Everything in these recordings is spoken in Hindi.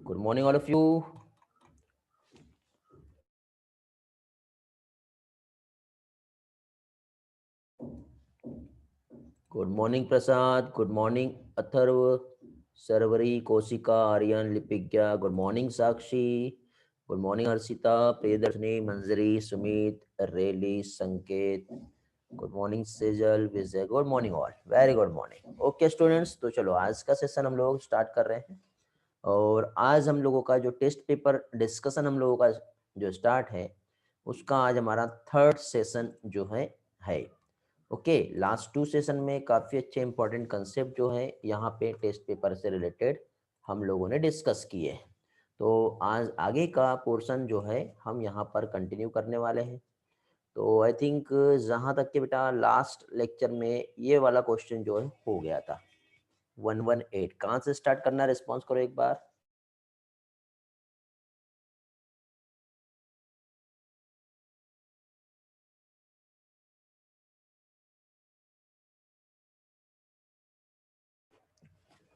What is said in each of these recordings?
Good morning, all of you. Good morning, Prasad. Good morning, Atharv, Sarvari, Kosika, Aryan, Lipigya. Good morning, Sakshi. Good morning, Harshita, Priyadarshini, Manjari, Sumit, Reli, Sanket. Good morning Sejal, Vijay. Good morning all, very good morning. Okay students, तो चलो आज का सेशन हम लोग स्टार्ट कर रहे हैं. और आज हम लोगों का जो टेस्ट पेपर डिस्कशन हम लोगों का जो स्टार्ट है उसका आज हमारा थर्ड सेशन जो है. ओके, लास्ट 2 सेशन में काफ़ी अच्छे इंपॉर्टेंट कंसेप्ट जो है यहाँ पे टेस्ट पेपर से रिलेटेड हम लोगों ने डिस्कस किए हैं. तो आज आगे का पोर्शन जो है हम यहाँ पर कंटिन्यू करने वाले हैं. तो आई थिंक जहाँ तक के बेटा लास्ट लेक्चर में ये वाला क्वेश्चन जो है हो गया था 118. कहाँ से स्टार्ट करना, रिस्पॉन्स करो एक बार.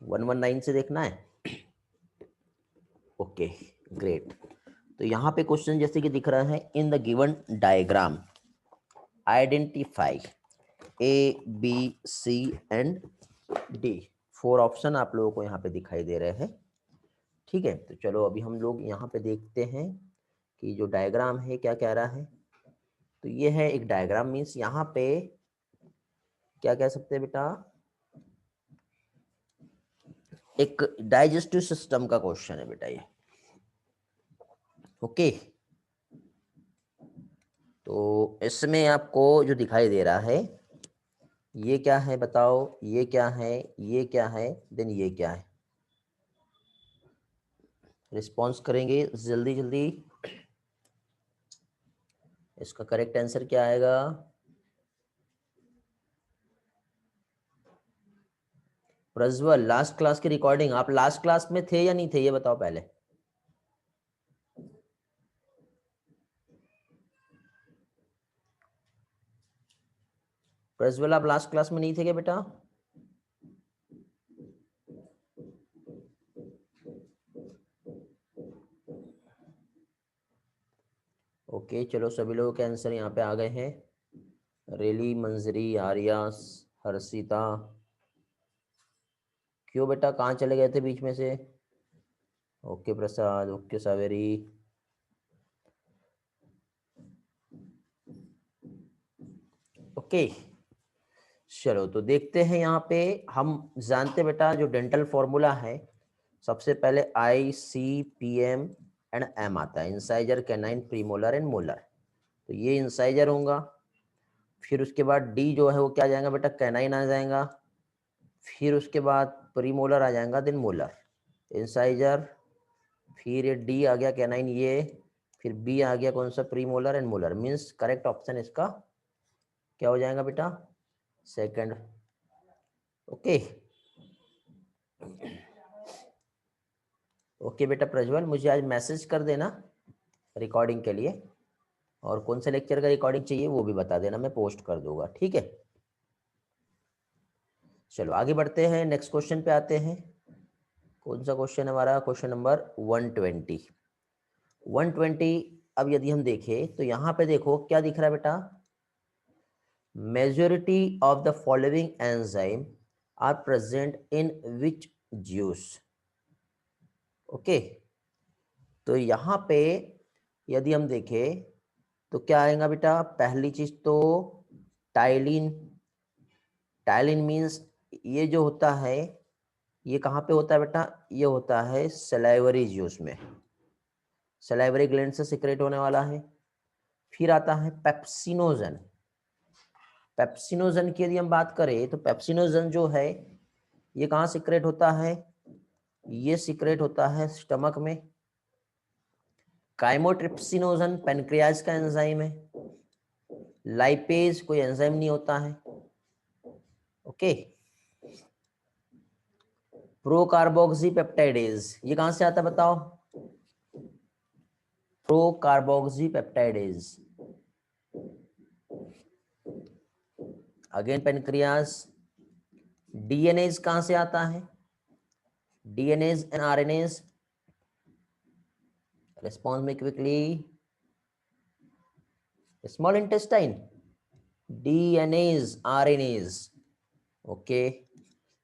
वन 119 से देखना है. Okay, great. तो यहाँ पे क्वेश्चन जैसे कि दिख रहा है, in the given diagram identify A B C and D. 4 option आप लोगों को यहाँ पे दिखाई दे रहे हैं. ठीक है, तो चलो अभी हम लोग यहाँ पे देखते हैं कि जो डायग्राम है क्या कह रहा है. तो ये है एक डायग्राम, मीन्स यहाँ पे क्या कह सकते हैं बेटा, एक डाइजेस्टिव सिस्टम का क्वेश्चन है बेटा ये. ओके, तो इसमें आपको जो दिखाई दे रहा है ये क्या है बताओ, ये क्या है, ये क्या है, देन ये क्या है. रिस्पॉन्स करेंगे जल्दी जल्दी. इसका करेक्ट आंसर क्या आएगा? प्रज्वल, लास्ट क्लास की रिकॉर्डिंग, आप लास्ट क्लास में थे या नहीं थे ये बताओ पहले. प्रज्वल, आप लास्ट क्लास में नहीं थे क्या बेटा? ओके, चलो सभी लोगों के आंसर यहाँ पे आ गए हैं. रेली, मंजरी, आर्या, हर्षिता. क्यों बेटा, कहाँ चले गए थे बीच में से? ओके प्रसाद, ओके सावेरी. ओके, चलो तो देखते हैं. यहाँ पे हम जानते बेटा जो डेंटल फॉर्मूला है, सबसे पहले ICPM एंड M आता है, incisor, canine, premolar and molar. तो ये इंसाइजर होगा. फिर उसके बाद D जो है वो क्या आ जाएगा बेटा, कैनाइन आ जाएगा. फिर उसके बाद प्रीमोलर आ जाएगा, देन मोलर. इंसाइजर, फिर ये D आ गया, कैनाइन ये, फिर B आ गया कौन सा, premolar and molar. Means correct option इसका क्या हो जाएगा बेटा, सेकंड. ओके, ओके बेटा प्रज्वल, मुझे आज मैसेज कर देना रिकॉर्डिंग के लिए, और कौन से लेक्चर का रिकॉर्डिंग चाहिए वो भी बता देना, मैं पोस्ट कर दूंगा. ठीक है, चलो आगे बढ़ते हैं, नेक्स्ट क्वेश्चन पे आते हैं. कौन सा क्वेश्चन है हमारा, क्वेश्चन नंबर 120. 120. अब यदि हम देखें तो यहाँ पे देखो क्या दिख रहा है बेटा, majority of the following enzyme are present in which juice. Okay, तो यहाँ पे यदि हम देखें तो क्या आएगा बेटा, पहली चीज तो टाइलिन. टाइलिन मीन्स ये जो होता है ये कहाँ पे होता है बेटा, ये होता है सलाइवरी जूस में, सलाइवरी ग्लैंड से सिक्रेट होने वाला है. फिर आता है पेप्सिनोजन. पेप्सिनोजन की यदि हम बात करें तो पेप्सिनोजन जो है ये कहाँ सिक्रेट होता है, ये सिक्रेट होता है स्टमक में. काइमोट्रिप्सिनोजन पेनक्रियाज का एंजाइम है. लाइपेज कोई एंजाइम नहीं होता है. ओके, प्रोकार्बोक्सी पेप्टाइडेज ये कहां से आता है बताओ, procarboxy peptidase, again pancreas. DNase कहां से आता है, DNase and RNase, Respond me quickly. Small intestine, DNAs, RNAs. Okay,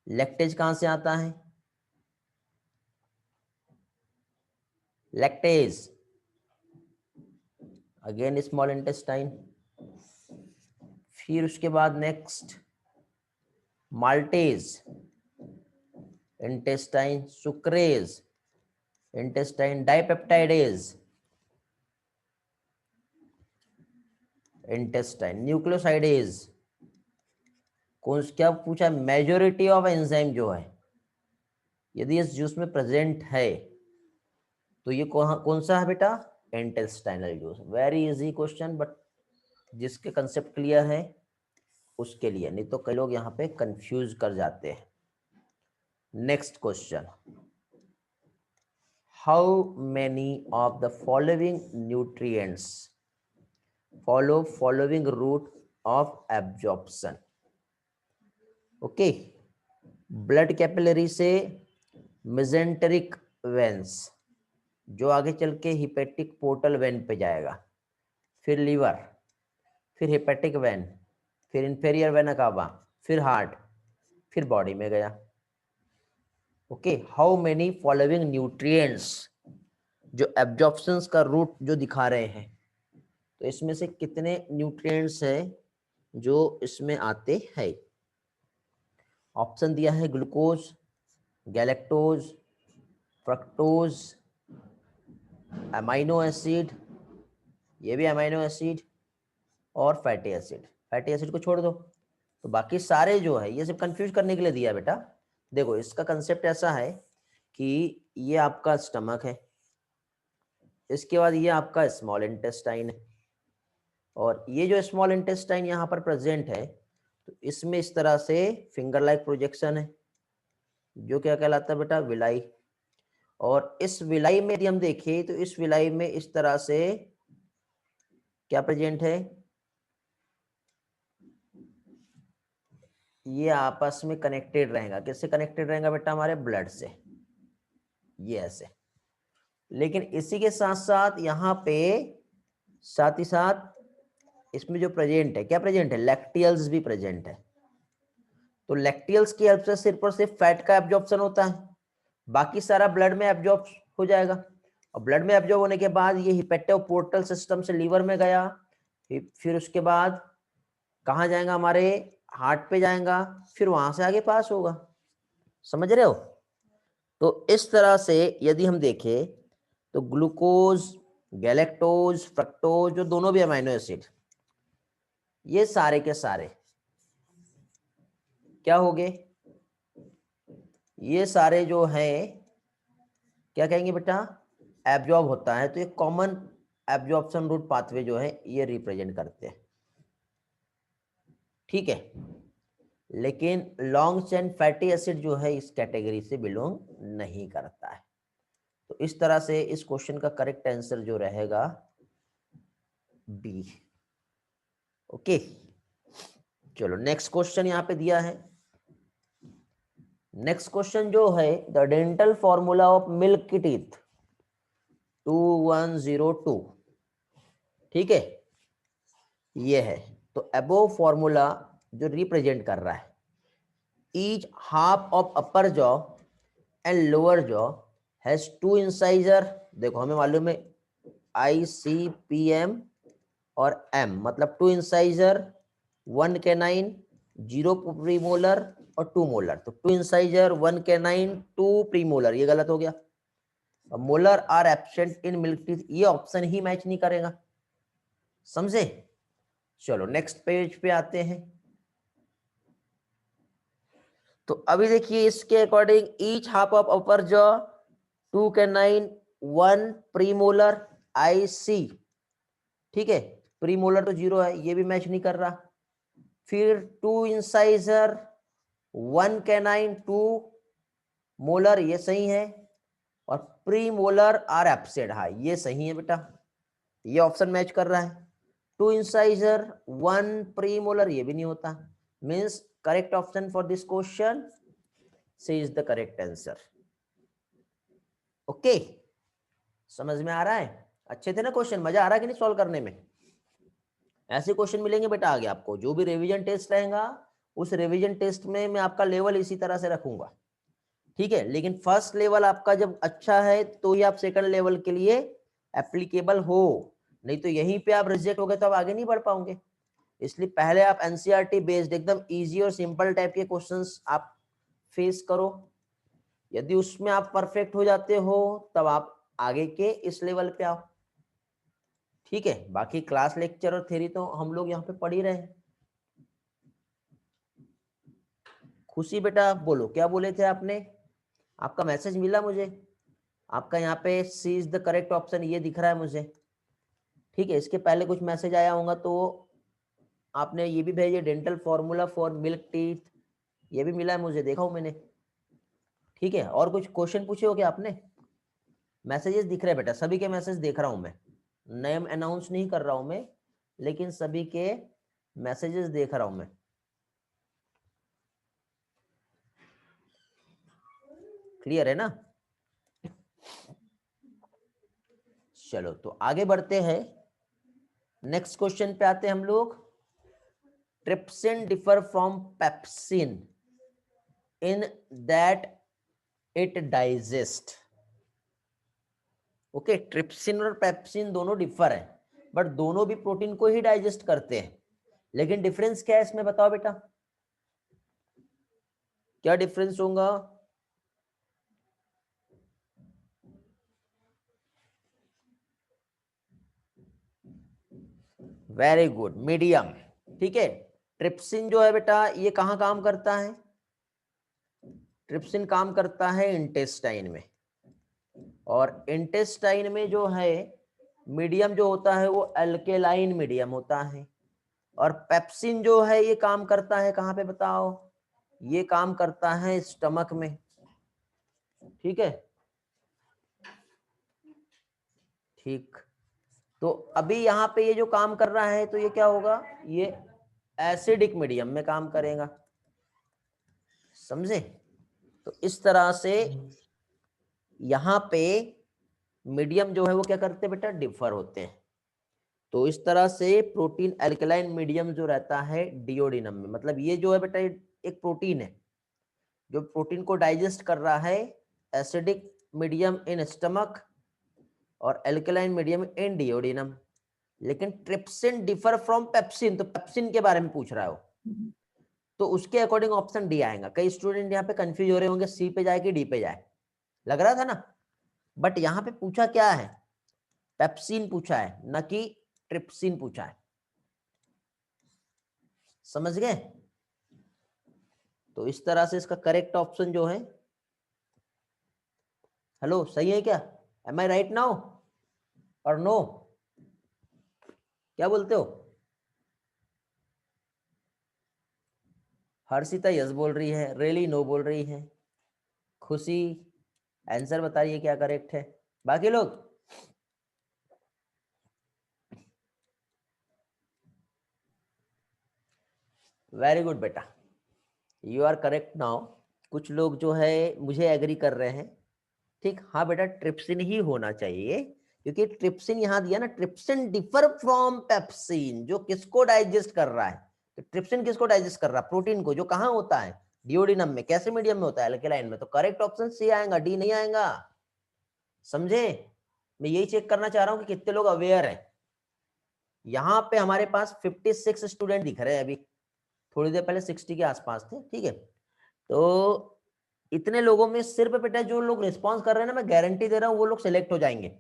lactase कहां से आता है? Lactase again small intestine. फिर उसके बाद next maltase, intestine, sucrase, intestine dipeptidase, intestine nucleosidase. कौन क्या पूछा? मेजोरिटी ऑफ एंजाइम जो है यदि इस जूस में प्रेजेंट है तो ये कौन सा है बेटा? Intestinal juice. Very easy question, but जिसके कंसेप्ट क्लियर है उसके लिए, नहीं तो कई लोग यहाँ पे कंफ्यूज कर जाते हैं। Next question, how many of the following nutrients follow following route of absorption? Okay, blood capillary से मेसेंटेरिक वेन्स, जो आगे चल के हिपेटिक पोर्टल वेन पे जाएगा, फिर लीवर, फिर हेपेटिक वेन, फिर इंफेरियर वेना कावा, फिर हार्ट, फिर बॉडी में गया। Okay, how many following nutrients, जो एब्जॉर्प्शंस का रूट जो दिखा रहे हैं, तो इसमें से कितने न्यूट्रिएंट्स है जो इसमें आते हैं? ऑप्शन दिया है glucose, galactose, fructose, amino acid, ये भी अमाइनो एसिड, और फैटी एसिड। फैटी एसिड को छोड़ दो, तो बाकी सारे जो है ये सब कंफ्यूज करने के लिए दिया बेटा। देखो इसका कंसेप्ट ऐसा है कि ये आपका स्टमक है, इसके बाद ये आपका स्मॉल इंटेस्टाइन है, और ये जो स्मॉल इंटेस्टाइन यहाँ पर प्रेजेंट है तो इसमें इस तरह से फिंगर लाइक प्रोजेक्शन है, जो क्या कहलाता है बेटा? विलाई। और इस विलाई में यदि हम देखें तो इस विलाई में इस तरह से क्या प्रेजेंट है? ये आपस में कनेक्टेड रहेगा। किससे कनेक्टेड रहेगा बेटा? हमारे ब्लड से, ये ऐसे। लेकिन इसी के साथ साथ यहाँ पे साथ ही साथ इसमें जो प्रेजेंट है, क्या प्रेजेंट है? लैक्टियल्स भी प्रेजेंट है। तो लैक्टियल्स की हेल्प से सिर्फ और सिर्फ फैट का एब्जॉर्प्शन होता है, बाकी सारा ब्लड में एब्जॉर्ब हो जाएगा। और ब्लड में एब्जॉर्ब होने के बाद ये हिपेटो पोर्टल सिस्टम से लीवर में गया, फिर उसके बाद कहाँ जाएगा? हमारे हार्ट पे जाएगा, फिर वहां से आगे पास होगा। समझ रहे हो? तो इस तरह से यदि हम देखें तो ग्लूकोज, गैलेक्टोज, फ्रक्टोज, जो दोनों भी अमीनो एसिड, ये सारे के सारे क्या हो गए? ये सारे जो है क्या कहेंगे बेटा? एब्जॉर्ब होता है। तो ये कॉमन एब्जॉर्प्शन रूट पाथवे जो है ये रिप्रेजेंट करते हैं, ठीक है। लेकिन लॉन्ग चेन फैटी एसिड जो है इस कैटेगरी से बिलोंग नहीं करता है। तो इस तरह से इस क्वेश्चन का करेक्ट आंसर जो रहेगा बी। ओके, चलो नेक्स्ट क्वेश्चन यहाँ पे दिया है। नेक्स्ट क्वेश्चन जो है, the dental formula of milk teeth 2102, ठीक है, ये है। तो अबोव फॉर्मूला जो रिप्रेजेंट कर रहा है, each half of upper jaw and lower jaw has two incisor. देखो हमें मालूम है ICPM और M, मतलब टू इंसाइजर, 1 कैनाइन, 0 प्रीमोलर और 2 मोलर। तो 2 इंसाइजर, 1 कैनाइन, 2 प्रीमोलर, ये गलत हो गया। Molar are absent in milk teeth, ये ऑप्शन ही मैच नहीं करेगा। समझे? चलो नेक्स्ट पेज पे आते हैं। तो अभी देखिए इसके according each half of upper jaw, 2 canine, 1 premolar, IC, ठीक है। प्रीमोलर तो 0 है, ये भी मैच नहीं कर रहा। फिर 2 इंसाइजर, 1 कैनाइन, 2 मोलर, ये सही है। और प्रीमोलर आर एब्सेंट, हाँ ये सही है बेटा, ये ऑप्शन मैच कर रहा है। 2 इंसाइजर, 1 प्रीमोलर, ये भी नहीं होता। Means correct option for this question, C is the correct answer. Okay, समझ में आ रहा है? अच्छे थे ना क्वेश्चन? मजा आ रहा है कि नहीं सॉल्व करने में? ऐसे क्वेश्चन मिलेंगे बेटा आगे आपको, जो भी रिवीजन टेस्ट रहेगा उस रिवीजन टेस्ट में मैं आपका लेवल इसी तरह से रखूंगा, ठीक है? लेकिन फर्स्ट लेवल आपका जब अच्छा है तो ही आप सेकंड लेवल के लिए एप्लीकेबल हो, नहीं तो यहीं पे आप रिजेक्ट हो गए तो आप आगे नहीं बढ़ पाओगे। इसलिए पहले आप एनसीईआरटी बेस्ड एकदम इजी और सिंपल टाइप के क्वेश्चंस आप फेस करो। यदि उसमें आप परफेक्ट हो जाते हो तब आप आगे के इस लेवल पे आओ, ठीक है? बाकी क्लास लेक्चर और थ्योरी तो हम लोग यहाँ पे पढ़ ही रहे हैं। खुशी बेटा बोलो, क्या बोले थे आपने? आपका मैसेज मिला मुझे, आपका यहाँ पे सी इज द करेक्ट ऑप्शन ये दिख रहा है मुझे, ठीक है? इसके पहले कुछ मैसेज आया होगा तो आपने ये भी भेजे, dental formula for milk teeth, ये भी मिला है मुझे, देखा हूं मैंने, ठीक है? और कुछ क्वेश्चन पूछे हो क्या आपने? मैसेजेस दिख रहे हैं बेटा, सभी के मैसेज देख रहा हूं मैं, नेम अनाउंस नहीं कर रहा हूं मैं, लेकिन सभी के मैसेजेस देख रहा हूं मैं। क्लियर है ना? चलो तो आगे बढ़ते हैं, नेक्स्ट क्वेश्चन पे आते हैं हम लोग। Trypsin differ from pepsin in that it digest. Okay, trypsin और पेप्सिन दोनों डिफर है, बट दोनों भी प्रोटीन को ही डाइजेस्ट करते हैं, लेकिन डिफरेंस क्या है इसमें बताओ बेटा, क्या डिफरेंस होगा? वेरी गुड, मीडियम, ठीक है? ट्रिप्सिन जो है बेटा ये कहाँ काम करता है? ट्रिप्सिन काम करता है इंटेस्टाइन में, और इंटेस्टाइन में जो है मीडियम जो होता है वो अल्केलाइन मीडियम होता है, और पेप्सिन जो है ये काम करता है कहाँ पे बताओ? ये काम करता है स्टमक में, ठीक है? ठीक, तो अभी यहाँ पे ये जो काम कर रहा है तो ये क्या होगा? ये एसिडिक मीडियम में काम करेगा, समझे? तो इस तरह से यहाँ पे मीडियम जो है वो क्या करते हैं बेटा? डिफर होते हैं। तो इस तरह से प्रोटीन एल्कलाइन मीडियम जो रहता है डिओडिनम में, मतलब ये जो है बेटा एक प्रोटीन है जो प्रोटीन को डाइजेस्ट कर रहा है, एसिडिक मीडियम इन स्टमक और एल्कलाइन मीडियम इन डिओडिनम। लेकिन ट्रिप्सिन डिफर फ्रॉम पेप्सिन, तो पेप्सिन के बारे में पूछ रहा हो तो उसके अकॉर्डिंग ऑप्शन डी आएगा। कई स्टूडेंट यहाँ पे कंफ्यूज हो रहे होंगे सी पे जाए कि डी पे जाए, लग रहा था ना, बट यहाँ पे पूछा क्या है? पेप्सिन पूछा है, न कि ट्रिप्सिन पूछा है, समझ गए? तो इस तरह से इसका करेक्ट ऑप्शन जो है, हेलो सही है क्या? एम आई राइट नाउ और नो? क्या बोलते हो? हर्षिता यस बोल रही है, रेली नो बोल रही है, खुशी आंसर बताइए क्या करेक्ट है, बाकी लोग? वेरी गुड बेटा, यू आर करेक्ट नाउ। कुछ लोग जो है मुझे एग्री कर रहे हैं, ठीक? हाँ बेटा, ट्रिप्सिन ही होना चाहिए, क्योंकि ट्रिप्सिन यहाँ दिया ना, ट्रिप्सिन डिफर फ्रॉम पेप्सिन, जो किसको डाइजेस्ट कर रहा है? तो ट्रिप्सिन किसको डाइजेस्ट कर रहा है? प्रोटीन को, जो कहाँ होता है? डिओडिनम में। कैसे मीडियम में होता है? अल्कलाइन में। तो करेक्ट ऑप्शन सी आएगा, डी नहीं आएगा, समझे? मैं यही चेक करना चाह रहा हूँ कि कितने लोग अवेयर है। यहाँ पे हमारे पास 56 स्टूडेंट दिख रहे हैं अभी, थोड़ी देर पहले 60 के आसपास थे, ठीक है? तो इतने लोगों में सिर्फ बेटा जो लोग रिस्पॉन्स कर रहे हैं ना, मैं गारंटी दे रहा हूँ वो लोग सिलेक्ट हो जाएंगे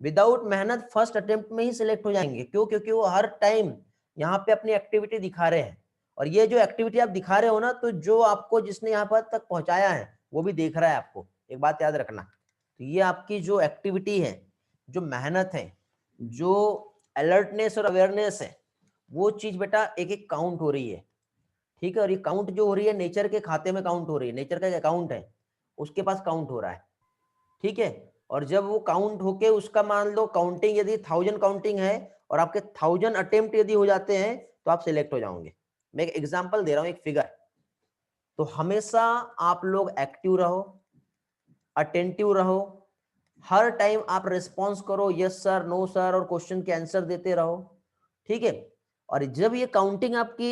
विदाउट मेहनत, फर्स्ट अटेम्प्ट में ही सिलेक्ट हो जाएंगे। क्यों? क्योंकि वो हर टाइम यहाँ पे अपनी एक्टिविटी दिखा रहे हैं, और ये जो एक्टिविटी आप दिखा रहे हो ना, तो जो आपको जिसने यहाँ पर तक पहुंचाया है वो भी देख रहा है आपको। एक बात याद रखना, तो ये आपकी जो एक्टिविटी है, जो मेहनत है, जो अलर्टनेस और अवेयरनेस है, वो चीज बेटा एक एक काउंट हो रही है, ठीक है? और ये काउंट जो हो रही है नेचर के खाते में काउंट हो रही है, नेचर का एक अकाउंट है उसके पास काउंट हो रहा है, ठीक है? और जब वो काउंट होके उसका मान लो काउंटिंग यदि 1000 काउंटिंग है और आपके 1000 अटेम्प्ट यदि हो जाते हैं तो आप सिलेक्ट हो जाओगे। मैं एक एग्जांपल दे रहा हूं, एक फिगर। तो हमेशा आप लोग एक्टिव रहो, अटेंटिव रहो, हर टाइम आप रिस्पॉन्स करो यस सर, नो सर, और क्वेश्चन के आंसर देते रहो, ठीक है। और जब ये काउंटिंग आपकी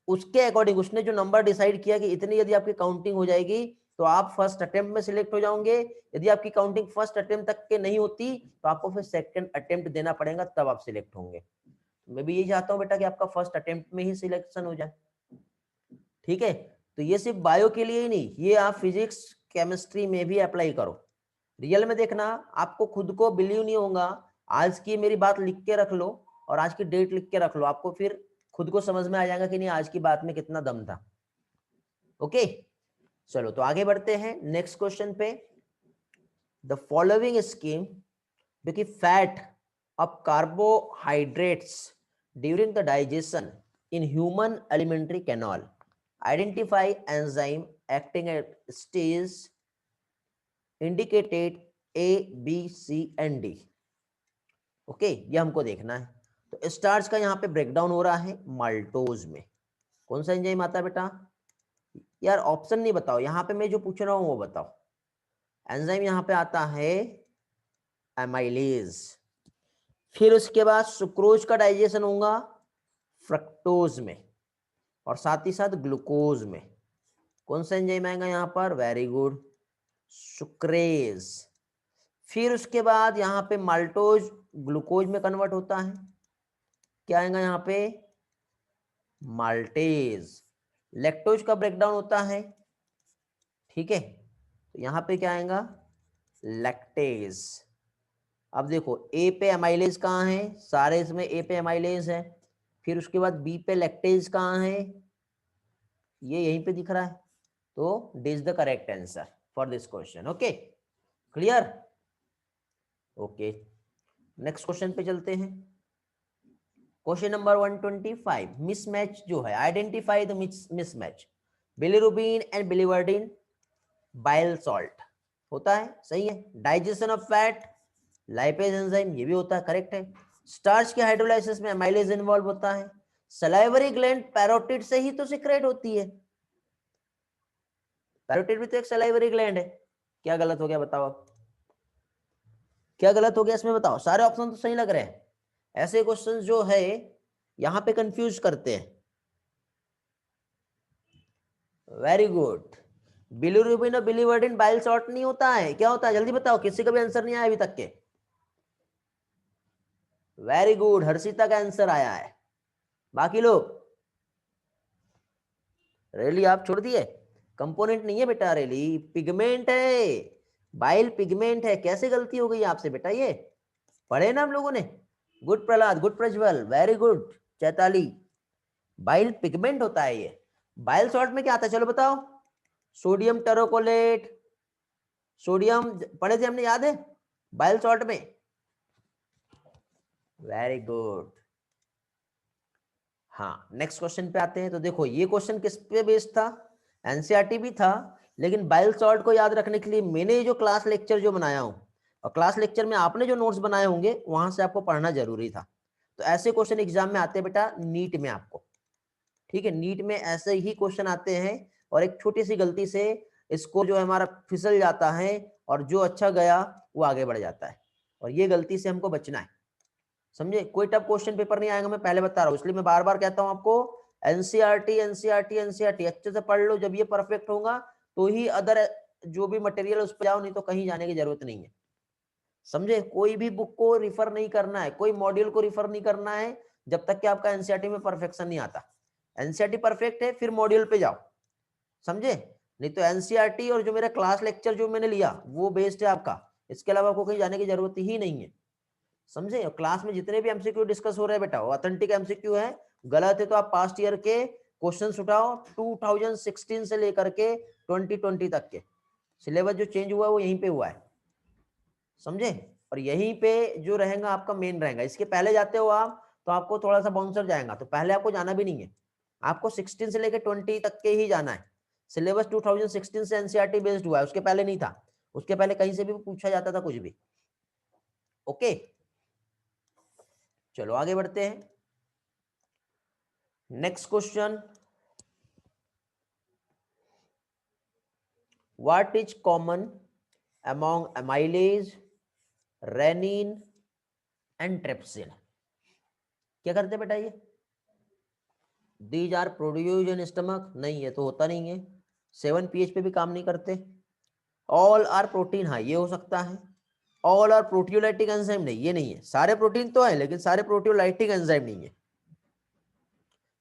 उसके अकॉर्डिंग, उसने जो नंबर डिसाइड किया कि इतनी यदि आपकी काउंटिंग हो जाएगी तो आप फर्स्ट अटेम्प्ट में सिलेक्ट हो जाओगे। यदि आपकी काउंटिंग फर्स्ट अटेम्प्ट तक के नहीं होती तो आपको फिर सेकंड अटेम्प्ट देना पड़ेगा, तब आप सिलेक्ट होंगे। मैं भी यही चाहता हूँ बेटा कि आपका फर्स्ट अटेम्प्ट में ही सिलेक्शन हो जाए, ठीक है। तो ये सिर्फ बायो के लिए ही नहीं, ये आप फिजिक्स केमिस्ट्री में भी अप्लाई करो। रियल में देखना, आपको खुद को बिलीव नहीं होगा। आज की मेरी बात लिख के रख लो और आज की डेट लिख के रख लो, आपको फिर खुद को समझ में आ जाएगा कि नहीं आज की बात में कितना दम था। ओके, चलो तो आगे बढ़ते हैं नेक्स्ट क्वेश्चन पे। द फॉलोइंग स्कीम, क्योंकि fat of carbohydrates during the digestion in human alimentary canal, identify enzyme acting at stage indicated A B C and D. Okay, ये हमको देखना है। तो स्टार्च का यहाँ पे ब्रेकडाउन हो रहा है माल्टोज में। कौन सा एंजाइम आता है बेटा? यार ऑप्शन नहीं बताओ, यहाँ पे मैं जो पूछ रहा हूँ वो बताओ। एंजाइम यहाँ पे आता है एमाइलेज। फिर उसके बाद सुक्रोज का डाइजेशन होगा फ्रक्टोज में, और साथ ही साथ ग्लूकोज में। कौन सा एंजाइम आएगा यहाँ पर? Very good, sucrase. फिर उसके बाद यहाँ पे माल्टोज ग्लूकोज में कन्वर्ट होता है, क्या आएगा यहाँ पे? माल्टेज। लैक्टोज का ब्रेकडाउन होता है, ठीक है, तो यहाँ पे क्या आएगा? लैक्टेज। अब देखो ए पे एमाइलेज कहाँ है? सारे इसमें ए पे एमाइलेज है। फिर उसके बाद बी पे लैक्टेज कहाँ है? ये यहीं पे दिख रहा है। तो this is the correct answer for this question. Okay, clear? Okay, next question पे चलते हैं। क्वेश्चन नंबर 125, मिसमैच जो है, identify the mismatch. Bilirubin and biliverdin bile salt होता है, सही है। Digestion of fat, lipase enzyme, ये भी होता है, करेक्ट है। स्टार्च के हाइड्रोलाइसिस में एमाइलेज इन्वॉल्व होता है। सलाइवरी ग्लैंड पैरोटिड से ही तो सिक्रेट होती है, पैरोटिड भी तो एक सलाइवरी ग्लैंड है। क्या गलत हो गया बताओ आप? क्या गलत हो गया इसमें बताओ? सारे ऑप्शन तो सही लग रहे हैं। ऐसे क्वेश्चंस जो है यहां पे कंफ्यूज करते हैं। वेरी गुड, बिलीरुबिन और बिलीवर्डिन बाइल सॉल्ट नहीं होता है, क्या होता है जल्दी बताओ, किसी का भी आंसर नहीं आया अभी तक के? वेरी गुड, हर्षिता का आंसर आया है। बाकी लोग? रेली आप छोड़ दिए? कंपोनेंट नहीं है बेटा, रेली पिगमेंट है, बाइल पिगमेंट है। कैसे गलती हो गई आपसे बेटा? ये पढ़े ना हम लोगों ने। Good Prahlad, good Prajwal, very good Chaitali. Bile pigment होता है ये। बाइल सॉल्ट में क्या आता है चलो बताओ? सोडियम टेरोकोलेट, सोडियम पढ़े थे हमने, याद है बाइल सॉल्ट में? Very good. हाँ, नेक्स्ट क्वेश्चन पे आते हैं। तो देखो ये क्वेश्चन किस पे बेस्ड था? एनसीईआरटी भी था, लेकिन बाइल सॉल्ट को याद रखने के लिए मैंने जो क्लास लेक्चर जो बनाया हूं, और क्लास लेक्चर में आपने जो नोट्स बनाए होंगे वहां से आपको पढ़ना जरूरी था। तो ऐसे क्वेश्चन एग्जाम में आते हैं बेटा, नीट में आपको, ठीक है, नीट में ऐसे ही क्वेश्चन आते हैं। और एक छोटी सी गलती से स्कोर जो है हमारा फिसल जाता है, और जो अच्छा गया वो आगे बढ़ जाता है, और ये गलती से हमको बचना है, समझे? कोई टफ क्वेश्चन पेपर नहीं आएगा, मैं पहले बता रहा हूँ, इसलिए मैं बार बार कहता हूँ आपको एनसीईआरटी एनसीईआरटी एनसीईआरटी अच्छे से पढ़ लो। जब ये परफेक्ट होगा तो ही अदर जो भी मटेरियल उस पर जाओ, नहीं तो कहीं जाने की जरूरत नहीं है, समझे? कोई भी बुक को रिफर नहीं करना है, कोई मॉड्यूल को रिफर नहीं करना है जब तक कि आपका एनसीईआरटी में परफेक्शन नहीं आता। एनसीईआरटी परफेक्ट है फिर मॉड्यूल पे जाओ, समझे? नहीं तो एनसीईआरटी और जो मेरा क्लास लेक्चर जो मैंने लिया वो बेस्ड है आपका, इसके अलावा आपको कहीं जाने की जरूरत ही नहीं है, समझे? और क्लास में जितने भी एमसीक्यू डिस्कस हो रहे हैं बेटा वो ऑथेंटिक एमसीक्यू है। गलत है तो आप पास्ट ईयर के क्वेश्चन उठाओ, 2016 से लेकर के 2020 तक के सिलेबस जो चेंज हुआ है वो यहीं पे हुआ है, समझे? और यहीं पे जो रहेगा आपका मेन रहेगा। इसके पहले जाते हो आप तो आपको थोड़ा सा बाउंसर जाएगा, तो पहले आपको जाना भी नहीं है, आपको 16 से लेकर 20 तक के ही जाना है। सिलेबस 2016 से एनसीईआरटी बेस्ड हुआ है, उसके पहले नहीं था, उसके पहले कहीं से भी पूछा जाता था कुछ भी। ओके, चलो आगे बढ़ते हैं। Next question, what is common among amylase, rennin and trypsin. क्या करते बेटा ये? These are produced in stomach, नहीं ये तो होता नहीं है। 7 pH पे भी काम नहीं करते। ऑल आर प्रोटीन, हाँ ये हो सकता है। ऑल आर प्रोटियोलाइटिक एंजाइम, नहीं ये नहीं है। सारे प्रोटीन तो है लेकिन सारे प्रोटियोलाइटिक एंजाइम नहीं है,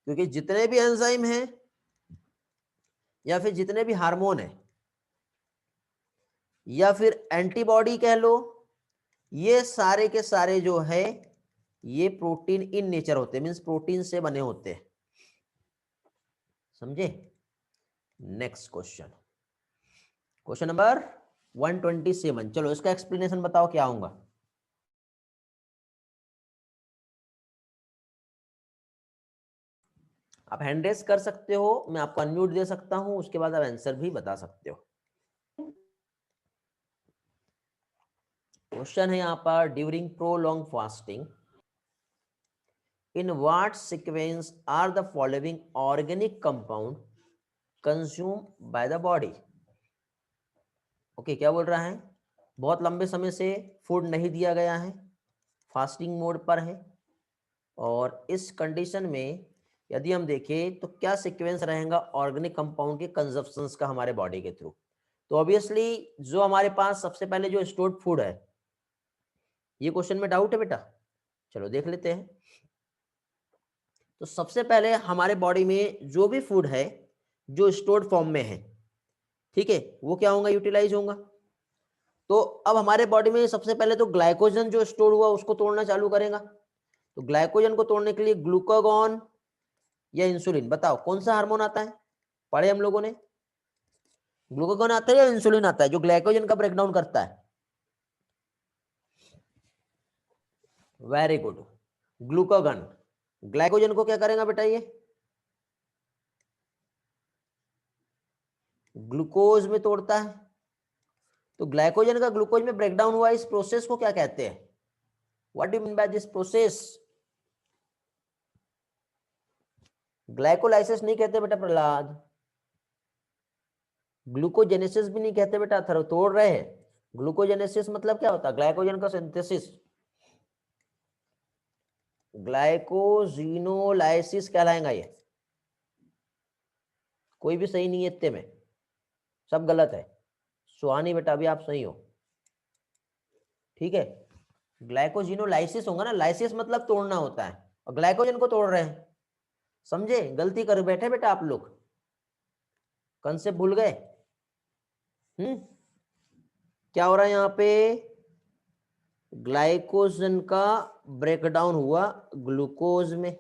क्योंकि जितने भी एंजाइम हैं या फिर जितने भी हार्मोन है या फिर एंटीबॉडी कह लो, ये सारे के सारे जो है ये प्रोटीन इन नेचर होते हैं, मींस प्रोटीन से बने होते हैं। समझे? Next question, question number 127। चलो इसका एक्सप्लेनेशन बताओ क्या होगा। आप हैंड रेस कर सकते हो, मैं आपको अनम्यूट दे सकता हूं, उसके बाद आप आंसर भी बता सकते हो। क्वेश्चन है यहाँ पर, during prolong fasting in what sequence are the following organic compound consume by the body. Okay, क्या बोल रहा है? बहुत लंबे समय से फूड नहीं दिया गया है, फास्टिंग मोड पर है, और इस कंडीशन में यदि हम देखें तो क्या सीक्वेंस रहेगा ऑर्गेनिक कंपाउंड के कंजप्शंस का हमारे बॉडी के थ्रू। तो ऑब्वियसली जो हमारे पास सबसे पहले जो स्टोर्ड फूड है, ये क्वेश्चन में डाउट है बेटा? चलो देख लेते हैं। तो सबसे पहले हमारे बॉडी में जो भी फूड है जो स्टोर्ड फॉर्म में है, ठीक है, वो क्या होगा? यूटिलाइज होगा। तो अब हमारे बॉडी में सबसे पहले तो ग्लाइकोजन जो स्टोर हुआ उसको तोड़ना चालू करेगा। तो ग्लाइकोजन को तोड़ने के लिए ग्लूकागॉन या इंसुलिन, बताओ कौन सा हार्मोन आता है? पढ़े हम लोगों ने, ग्लूकागॉन आता है या इंसुलिन आता है जो ग्लाइकोजन का ब्रेकडाउन करता है? Very good, glucagon. ग्लाइकोजन को क्या करेगा बेटा? ये ग्लूकोज में तोड़ता है। तो ग्लाइकोजन का ग्लूकोज में ब्रेकडाउन हुआ, इस प्रोसेस को क्या कहते हैं? What do you mean by this process? Glycolysis नहीं कहते बेटा प्रहलाद, ग्लूकोजेनेसिस भी नहीं कहते बेटा, तोड़ रहे हैं। ग्लूकोजेनेसिस मतलब क्या होता है? ग्लाइकोजन का सिंथेसिस, ग्लाइकोजिनोलाइसिस कहलाएगा ये। कोई भी सही नहीं है इतने में, सब गलत है। सुहानी बेटा अभी आप सही हो, ठीक है। ग्लाइकोजिनोलाइसिस होगा ना, लाइसिस मतलब तोड़ना होता है, और ग्लाइकोजन को तोड़ रहे हैं। समझे? गलती कर बैठे बेटा आप लोग, कंसेप्ट भूल गए। क्या हो रहा है यहाँ पे? ग्लाइकोजन का ब्रेकडाउन हुआ ग्लूकोज में,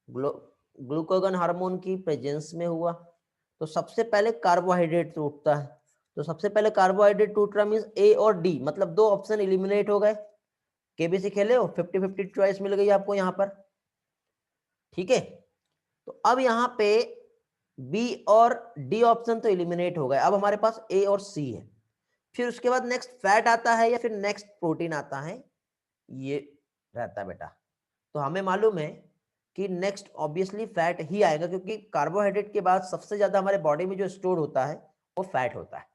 ग्लूकागॉन हार्मोन की प्रेजेंस में हुआ। तो सबसे पहले कार्बोहाइड्रेट टूटता है। तो सबसे पहले कार्बोहाइड्रेट टूट रहा मींस ए और डी, मतलब 2 ऑप्शन एलिमिनेट हो गए। केबीसी खेले हो, 50-50 चॉइस मिल गई आपको यहाँ पर, ठीक है। तो अब यहाँ पे बी और डी ऑप्शन तो एलिमिनेट हो गए, अब हमारे पास ए और सी है। फिर उसके बाद नेक्स्ट फैट आता है या फिर नेक्स्ट प्रोटीन आता है, ये रहता है बेटा। तो हमें मालूम है कि नेक्स्ट ऑब्वियसली फैट ही आएगा, क्योंकि कार्बोहाइड्रेट के बाद सबसे ज्यादा हमारे बॉडी में जो स्टोर होता है वो फैट होता है,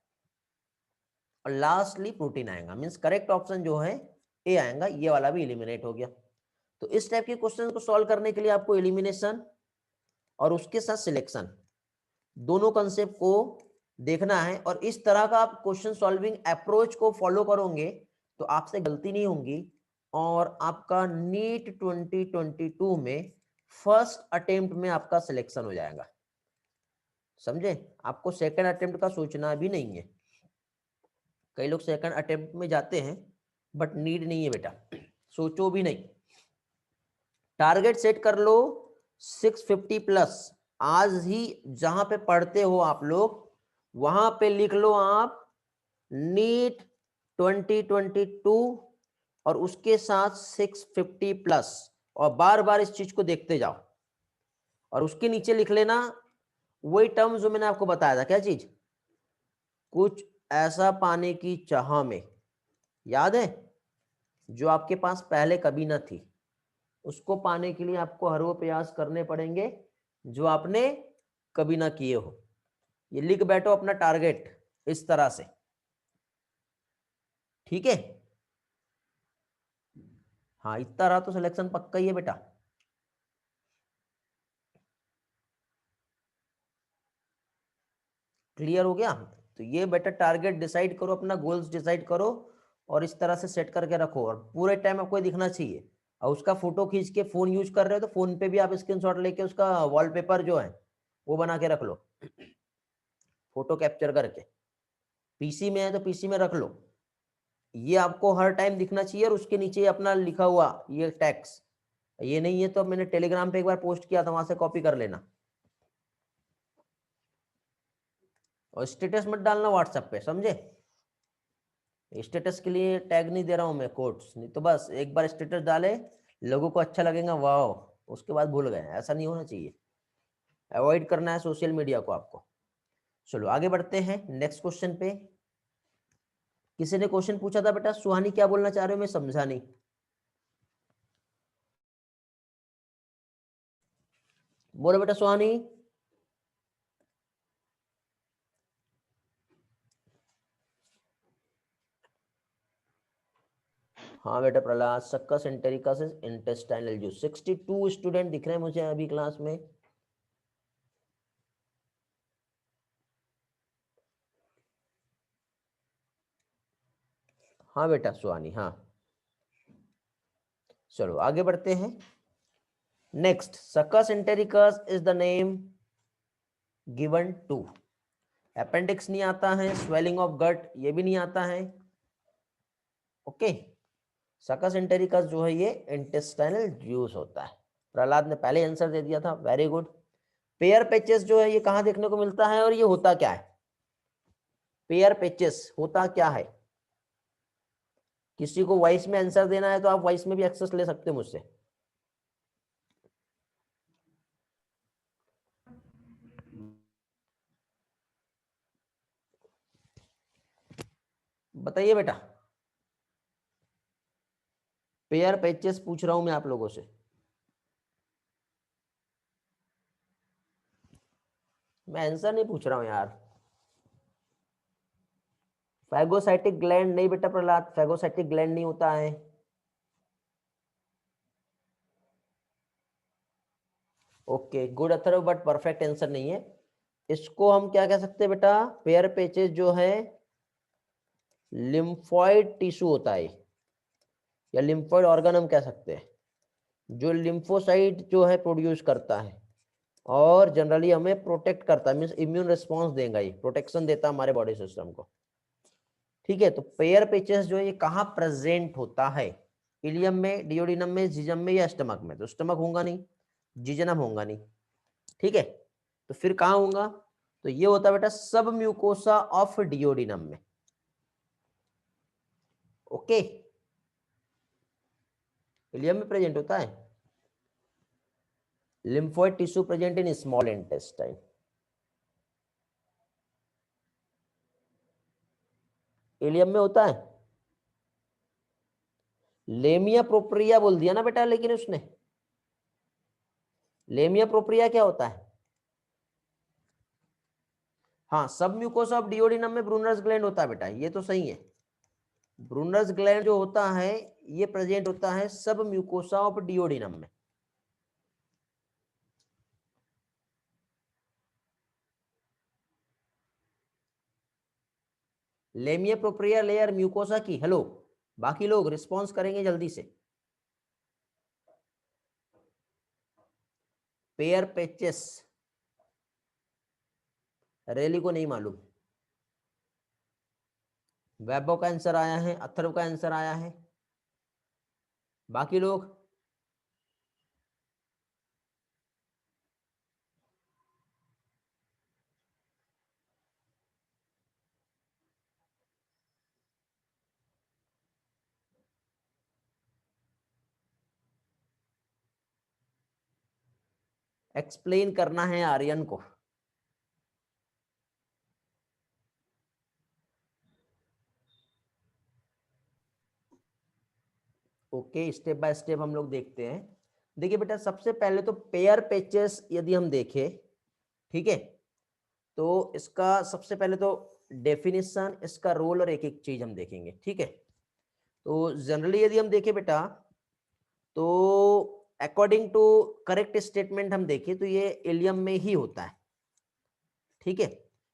और लास्टली प्रोटीन आएगा। मींस करेक्ट ऑप्शन जो है ए आएगा, ये वाला भी एलिमिनेट हो गया। तो इस टाइप के क्वेश्चन को सॉल्व करने के लिए आपको एलिमिनेशन और उसके साथ सिलेक्शन दोनों कंसेप्ट को देखना है, और इस तरह का आप क्वेश्चन सॉल्विंग अप्रोच को फॉलो करोगे तो आपसे गलती नहीं होंगी, और आपका नीट 2022 में फर्स्ट अटेम्प्ट में आपका सिलेक्शन हो जाएगा। समझे? आपको सेकंड अटेम्प्ट का सोचना भी नहीं है। कई लोग सेकंड अटेम्प्ट में जाते हैं, बट नीड नहीं है बेटा, सोचो भी नहीं। टारगेट सेट कर लो 650 प्लस। आज ही जहां पे पढ़ते हो आप लोग वहां पे लिख लो आप नीट 2022 और उसके साथ 650 प्लस, और बार बार इस चीज को देखते जाओ। और उसके नीचे लिख लेना वही टर्म जो मैंने आपको बताया था, क्या चीज? कुछ ऐसा पाने की चाह में, याद है? जो आपके पास पहले कभी ना थी, उसको पाने के लिए आपको हर वो प्रयास करने पड़ेंगे जो आपने कभी ना किए हो। ये लिख बैठो अपना टारगेट इस तरह से, ठीक है। हाँ इतना रहा तो सिलेक्शन पक्का ही है बेटा। क्लियर हो गया? तो ये बेटा टारगेट डिसाइड करो, अपना गोल्स डिसाइड करो और इस तरह से सेट करके रखो और पूरे टाइम आपको ये दिखना चाहिए। और उसका फोटो खींच के फोन यूज कर रहे हो तो फोन पे भी आप स्क्रीनशॉट लेके उसका वॉलपेपर जो है वो बना के रख लो, फोटो कैप्चर करके। पीसी में है तो पीसी में रख लो, ये आपको हर टाइम दिखना चाहिए और उसके नीचे अपना लिखा हुआ ये टैक्स। ये नहीं है तो मैंने टेलीग्राम पे एक बार पोस्ट किया था, वहां से कॉपी कर लेना। और स्टेटस मत डालना व्हाट्सएप पे, समझे? स्टेटस के लिए टैग नहीं दे रहा हूं मैं कोट्स, नहीं तो बस एक बार स्टेटस डाले, लोगों को अच्छा लगेगा वाह, उसके बाद भूल गए, ऐसा नहीं होना चाहिए। अवॉइड करना है सोशल मीडिया को आपको। चलो आगे बढ़ते हैं नेक्स्ट क्वेश्चन पे। किसी ने क्वेश्चन पूछा था बेटा सुहानी क्या बोलना चाह रहे हो, मैं समझा नहीं। बोलो बेटा सुहानी। हाँ बेटा Prahlad, succus entericus intestinal juice. 62 student दिख रहे हैं मुझे अभी क्लास में। हाँ बेटा सुहानी, हाँ। चलो आगे बढ़ते हैं। Next, succus entericus is the name given to. Appendix नहीं आता है, स्वेलिंग ऑफ गट ये भी नहीं आता है। ओके, सकस एंटेरिकस जो है ये इंटेस्टाइनल जूस होता है। प्रहलाद ने पहले आंसर दे दिया था, वेरी गुड। पेयर पैचेस जो है ये कहाँ देखने को मिलता है और ये होता क्या है? पेयर पैचेस होता क्या है? किसी को वॉइस में आंसर देना है तो आप वॉइस में भी एक्सेस ले सकते हो मुझसे। बताइए बेटा, पेयर पैचेस पूछ रहा हूं मैं आप लोगों से। मैं आंसर नहीं पूछ रहा हूं यार। फैगोसाइटिक ग्लैंड नहीं बेटा प्रहलाद, फैगोसाइटिक ग्लैंड नहीं होता है। Okay good Atharva, but perfect answer नहीं है। इसको हम क्या कह सकते हैं बेटा? पेयर पैचेस जो है लिम्फॉइड टिश्यू होता है, या लिम्फॉइड ऑर्गन हम कह सकते हैं, जो लिम्फोसाइट जो है प्रोड्यूस करता है और जनरली हमें प्रोटेक्ट करता है, मींस इम्यून रिस्पांस देगा, ये प्रोटेक्शन देता है हमारे बॉडी सिस्टम को। ठीक है, तो पेयर पेचेस जो है ये कहाँ प्रेजेंट होता है? इलियम में, डियोडिनम में, जिजम में या स्टमक में? तो स्टमक होगा नहीं, जिजनम होगा नहीं। ठीक है, तो फिर कहाँ होगा? तो ये होता है बेटा सब म्यूकोसा ऑफ डियोडिनम में। ओके, इलियम में प्रेजेंट होता है। Lymphoid tissue present in small intestine. Ileum में होता है। लेमिया प्रोप्रिया बोल दिया ना बेटा लेकिन उसने। लेमिया प्रोप्रिया क्या होता है? हाँ, सब म्यूकोसा ऑफ डियोडिनम में ब्रूनर्स ग्लैंड होता है बेटा, ये तो सही है। ब्रूनर्स ग्लैंड जो होता है ये प्रेजेंट होता है सब म्यूकोसा ऑफ डियोडिनम में। लेमिया प्रोप्रिया लेयर म्यूकोसा की। हेलो, बाकी लोग रिस्पॉन्स करेंगे जल्दी से। पेयर पेचेस, रेली को नहीं मालूम। वैभव का आंसर आया है, अथर्व का आंसर आया है, बाकी लोग? एक्सप्लेन करना है आर्यन को। ओके, स्टेप बाय स्टेप हम लोग देखते हैं। देखिए बेटा, सबसे पहले तो पेयर पैचेस यदि हम देखें, ठीक है, तो इसका सबसे पहले तो डेफिनेशन, इसका रोल और एक एक चीज हम देखेंगे। ठीक है, तो जनरली यदि हम देखें बेटा तो अकॉर्डिंग टू करेक्ट स्टेटमेंट हम देखें तो ये इलियम में ही होता है, ठीक है।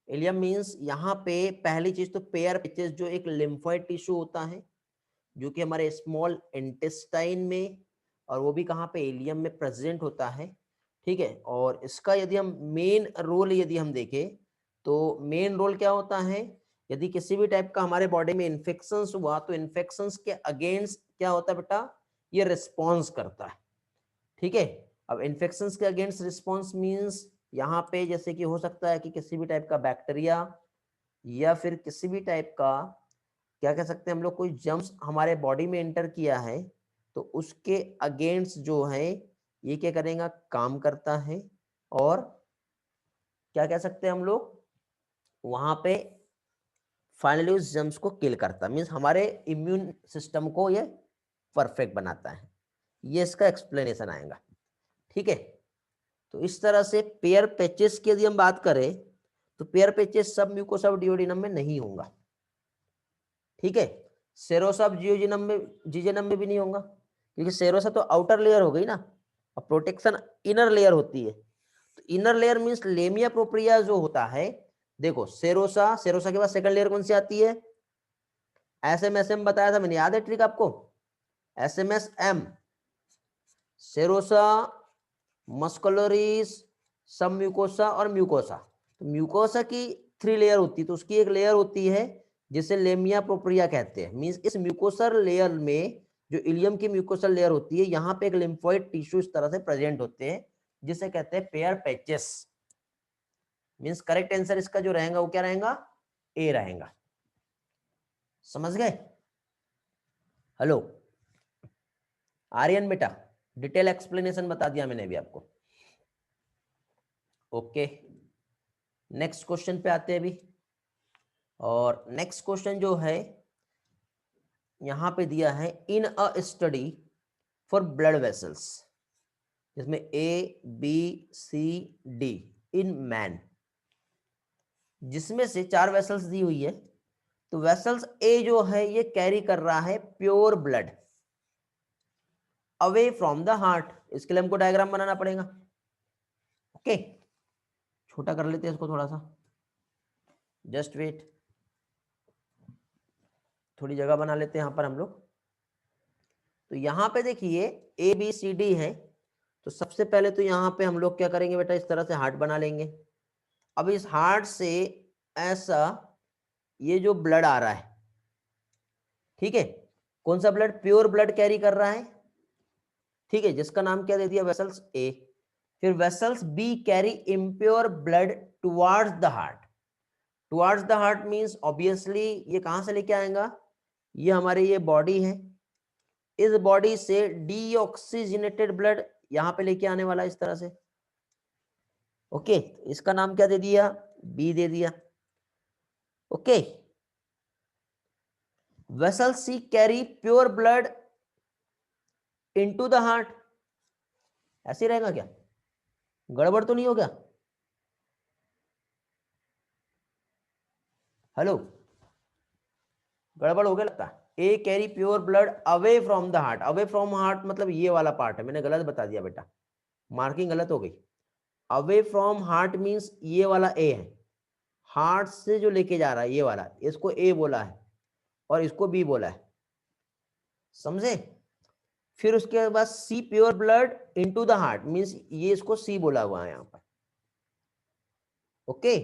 इलियम मींस यहाँ पे पहली चीज तो पेयर पिचेस, जो एक लिम्फोइड टिश्यू होता है जो कि हमारे स्मॉल इंटेस्टाइन में, और वो भी कहाँ पे, इलियम में प्रेजेंट होता है, ठीक है। और इसका यदि हम मेन रोल यदि हम देखें तो मेन रोल क्या होता है, यदि किसी भी टाइप का हमारे बॉडी में इन्फेक्शन हुआ तो इन्फेक्शन के अगेंस्ट क्या होता है बेटा, ये रिस्पॉन्स करता है, ठीक है। अब इन्फेक्शन के अगेंस्ट रिस्पॉन्स मीन्स यहाँ पे जैसे कि हो सकता है कि किसी भी टाइप का बैक्टीरिया या फिर किसी भी टाइप का क्या कह सकते हैं हम लोग, कोई जर्म्स हमारे बॉडी में एंटर किया है तो उसके अगेंस्ट जो है ये क्या करेगा, काम करता है, और क्या कह सकते हैं हम लोग, वहां पे फाइनली उस जर्म्स को किल करता है, मीन्स हमारे इम्यून सिस्टम को ये परफेक्ट बनाता है। ये इसका एक्सप्लेनेशन आएगा, ठीक है। तो इस तरह से पेयर पैचेस की यदि हम बात करें तो पेयर पैचेस सब म्यूकोसा डिओडिनम में नहीं होगा, ठीक है। सेरोसा जियोजिनम में, जिजेनम में भी नहीं होगा, क्योंकि सेरोसा तो आउटर लेयर हो गई ना, और प्रोटेक्शन इनर लेयर होती है। तो inner layer means Lamia propria जो होता है, देखो सेरोसा, सेरोसा के बाद सेकंड लेयर कौन सी आती है, एसएमएसएम बताया था मैंने, याद है ट्रिक आपको, एसएमएसएम, सेरोसा, मस्कुलरिस, सब म्यूकोसा और म्यूकोसा। तो म्यूकोसा की 3 लेयर होती है, तो उसकी एक लेयर होती है जिसे लेमिया प्रोप्रिया कहते हैं। मींस इस म्यूकोसल लेयर में, जो इलियम की म्यूकोसल लेयर होती है, यहाँ पे एक लिम्फोइड टिश्यू इस तरह से प्रेजेंट होते हैं जिसे कहते हैं pair patches. Means correct answer इसका जो रहेगा वो क्या रहेगा, ए रहेगा। समझ गए? हेलो आर्यन बेटा, डिटेल एक्सप्लेनेशन बता दिया मैंने अभी आपको। ओके, नेक्स्ट क्वेश्चन पे आते हैं अभी। और नेक्स्ट क्वेश्चन जो है यहां पे दिया है, in a study for blood vessels, जिसमें A B C D in man, जिसमें से 4 वेसल्स दी हुई है। तो वेसल्स ए जो है ये कैरी कर रहा है pure blood away from the heart. इसके लिए हमको डायग्राम बनाना पड़ेगा, ओके। छोटा कर लेते हैं इसको थोड़ा सा, जस्ट वेट, थोड़ी जगह बना लेते हैं यहां पर हम लोग। तो यहां पे देखिए ए बी सी डी है, तो सबसे पहले तो यहां पे हम लोग क्या करेंगे बेटा, इस तरह से हार्ट बना लेंगे। अब इस हार्ट से ऐसा ये जो ब्लड आ रहा है, ठीक है, कौन सा ब्लड, प्योर ब्लड कैरी कर रहा है, ठीक है, जिसका नाम क्या दे दिया, वेसल्स ए। फिर vessels be carry impure blood towards the heart. Towards the heart means obviously ये कहां से लेके आएगा, ये हमारी ये बॉडी है, इस बॉडी से डीऑक्सीजनेटेड ब्लड यहां पे लेके आने वाला इस तरह से, ओके। इसका नाम क्या दे दिया, बी दे दिया, okay. Vessel C carry pure blood into the heart, ऐसे रहेगा क्या, गड़बड़ तो नहीं हो गया, हेलो, गड़बड़ हो गया लगता है। A carry pure blood away from the heart, away from heart मतलब ये वाला पार्ट है, मैंने गलत बता दिया बेटा, मार्किंग गलत हो गई। अवे फ्रॉम हार्ट मींस ये वाला ए है, हार्ट से जो लेके जा रहा है ये वाला, इसको ए बोला है और इसको बी बोला है, समझे। फिर उसके बाद C pure blood into the heart means ये इसको सी बोला हुआ है यहां पर, ओके।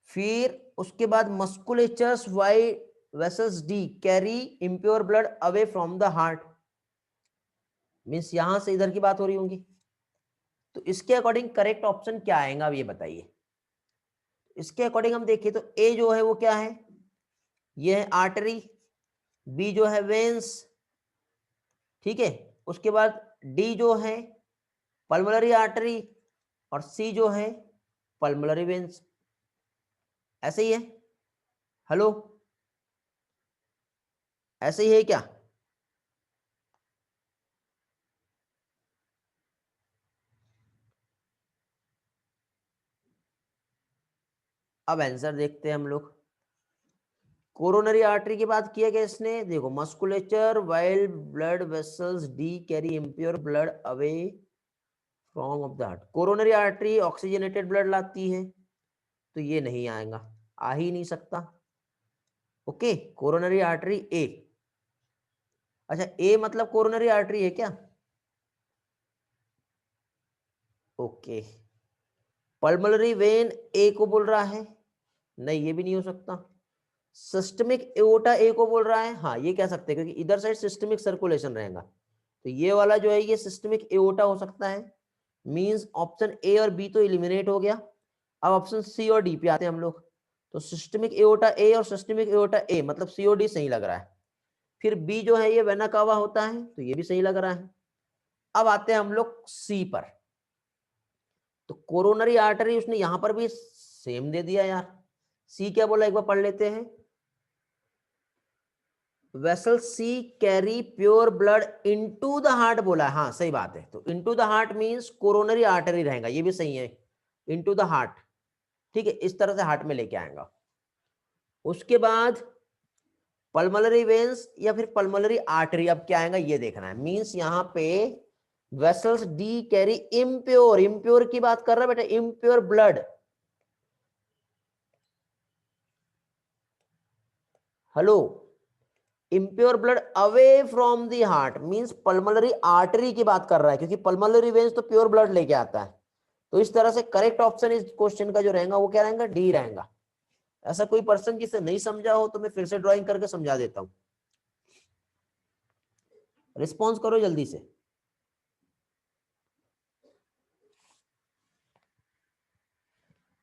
फिर उसके बाद musculatures Y vessels D carry impure blood away from the heart, means यहां से इधर की बात हो रही होंगी। तो इसके अकॉर्डिंग करेक्ट ऑप्शन क्या आएगा, अब ये बताइए। इसके अकॉर्डिंग हम देखें तो ए जो है वो क्या है, ये है आर्टरी, बी जो है वेन्स, ठीक है। उसके बाद डी जो है पल्मोनरी आर्टरी, और सी जो है पल्मोनरी वेन्स, ऐसे ही है, हेलो, ऐसे ही है क्या, अब आंसर देखते हैं हम लोग। कोरोनरी आर्टरी की बात किया गया इसने, देखो musculature while blood vessels D carry impure blood away from of the heart. Coronary artery oxygenated blood लाती है, तो ये नहीं आएगा, आ ही नहीं सकता। ओके, कोरोनरी आर्टरी ए। अच्छा, ए मतलब कोरोनरी आर्टरी है क्या? ओके, पल्मोनरी वेन ए को बोल रहा है, नहीं ये भी नहीं हो सकता। सिस्टमिक एओर्टा ए को बोल रहा है, हाँ ये कह सकते हैं क्योंकि इधर साइड सिस्टमिक सर्कुलेशन रहेगा, तो ये वाला जो है ये सिस्टमिक एओर्टा हो सकता है। मींस ऑप्शन ए और बी तो एलिमिनेट हो गया। अब ऑप्शन सी और डी पे आते हैं हम लोग। तो सिस्टमिक एओर्टा ए और सिस्टमिक एओर्टा ए मतलब सी और डी सही लग रहा है। फिर बी जो है ये वेना कावा होता है, तो ये भी सही लग रहा है। अब आते हैं हम लोग सी पर। तो कोरोनरी आर्टरी उसने यहां पर भी सेम दे दिया यार। सी क्या बोला, एक बार पढ़ लेते हैं। Vessel C carry pure blood into the heart बोला है, हाँ सही बात है। तो into the heart means coronary artery रहेगा, ये भी सही है, इनटू द हार्ट। ठीक है, इस तरह से हार्ट में लेके आएगा। उसके बाद पल्मोनरी वेन्स या फिर पल्मोनरी आर्टरी, अब क्या आएगा ये देखना है। मींस यहां पे vessels D carry impure, impure की बात कर रहा है बेटा, impure blood. Hello, impure blood away from the heart means pulmonary artery की बात कर रहा है, क्योंकि पल्मोनरी वेन्स तो प्योर ब्लड लेके आता है। तो इस तरह से करेक्ट ऑप्शन इस क्वेश्चन का जो रहेगा वो क्या रहेगा, डी रहेगा। ऐसा कोई पर्सन जिसे नहीं समझा हो तो मैं फिर से ड्राइंग करके समझा देता हूं, रिस्पॉन्स करो जल्दी से।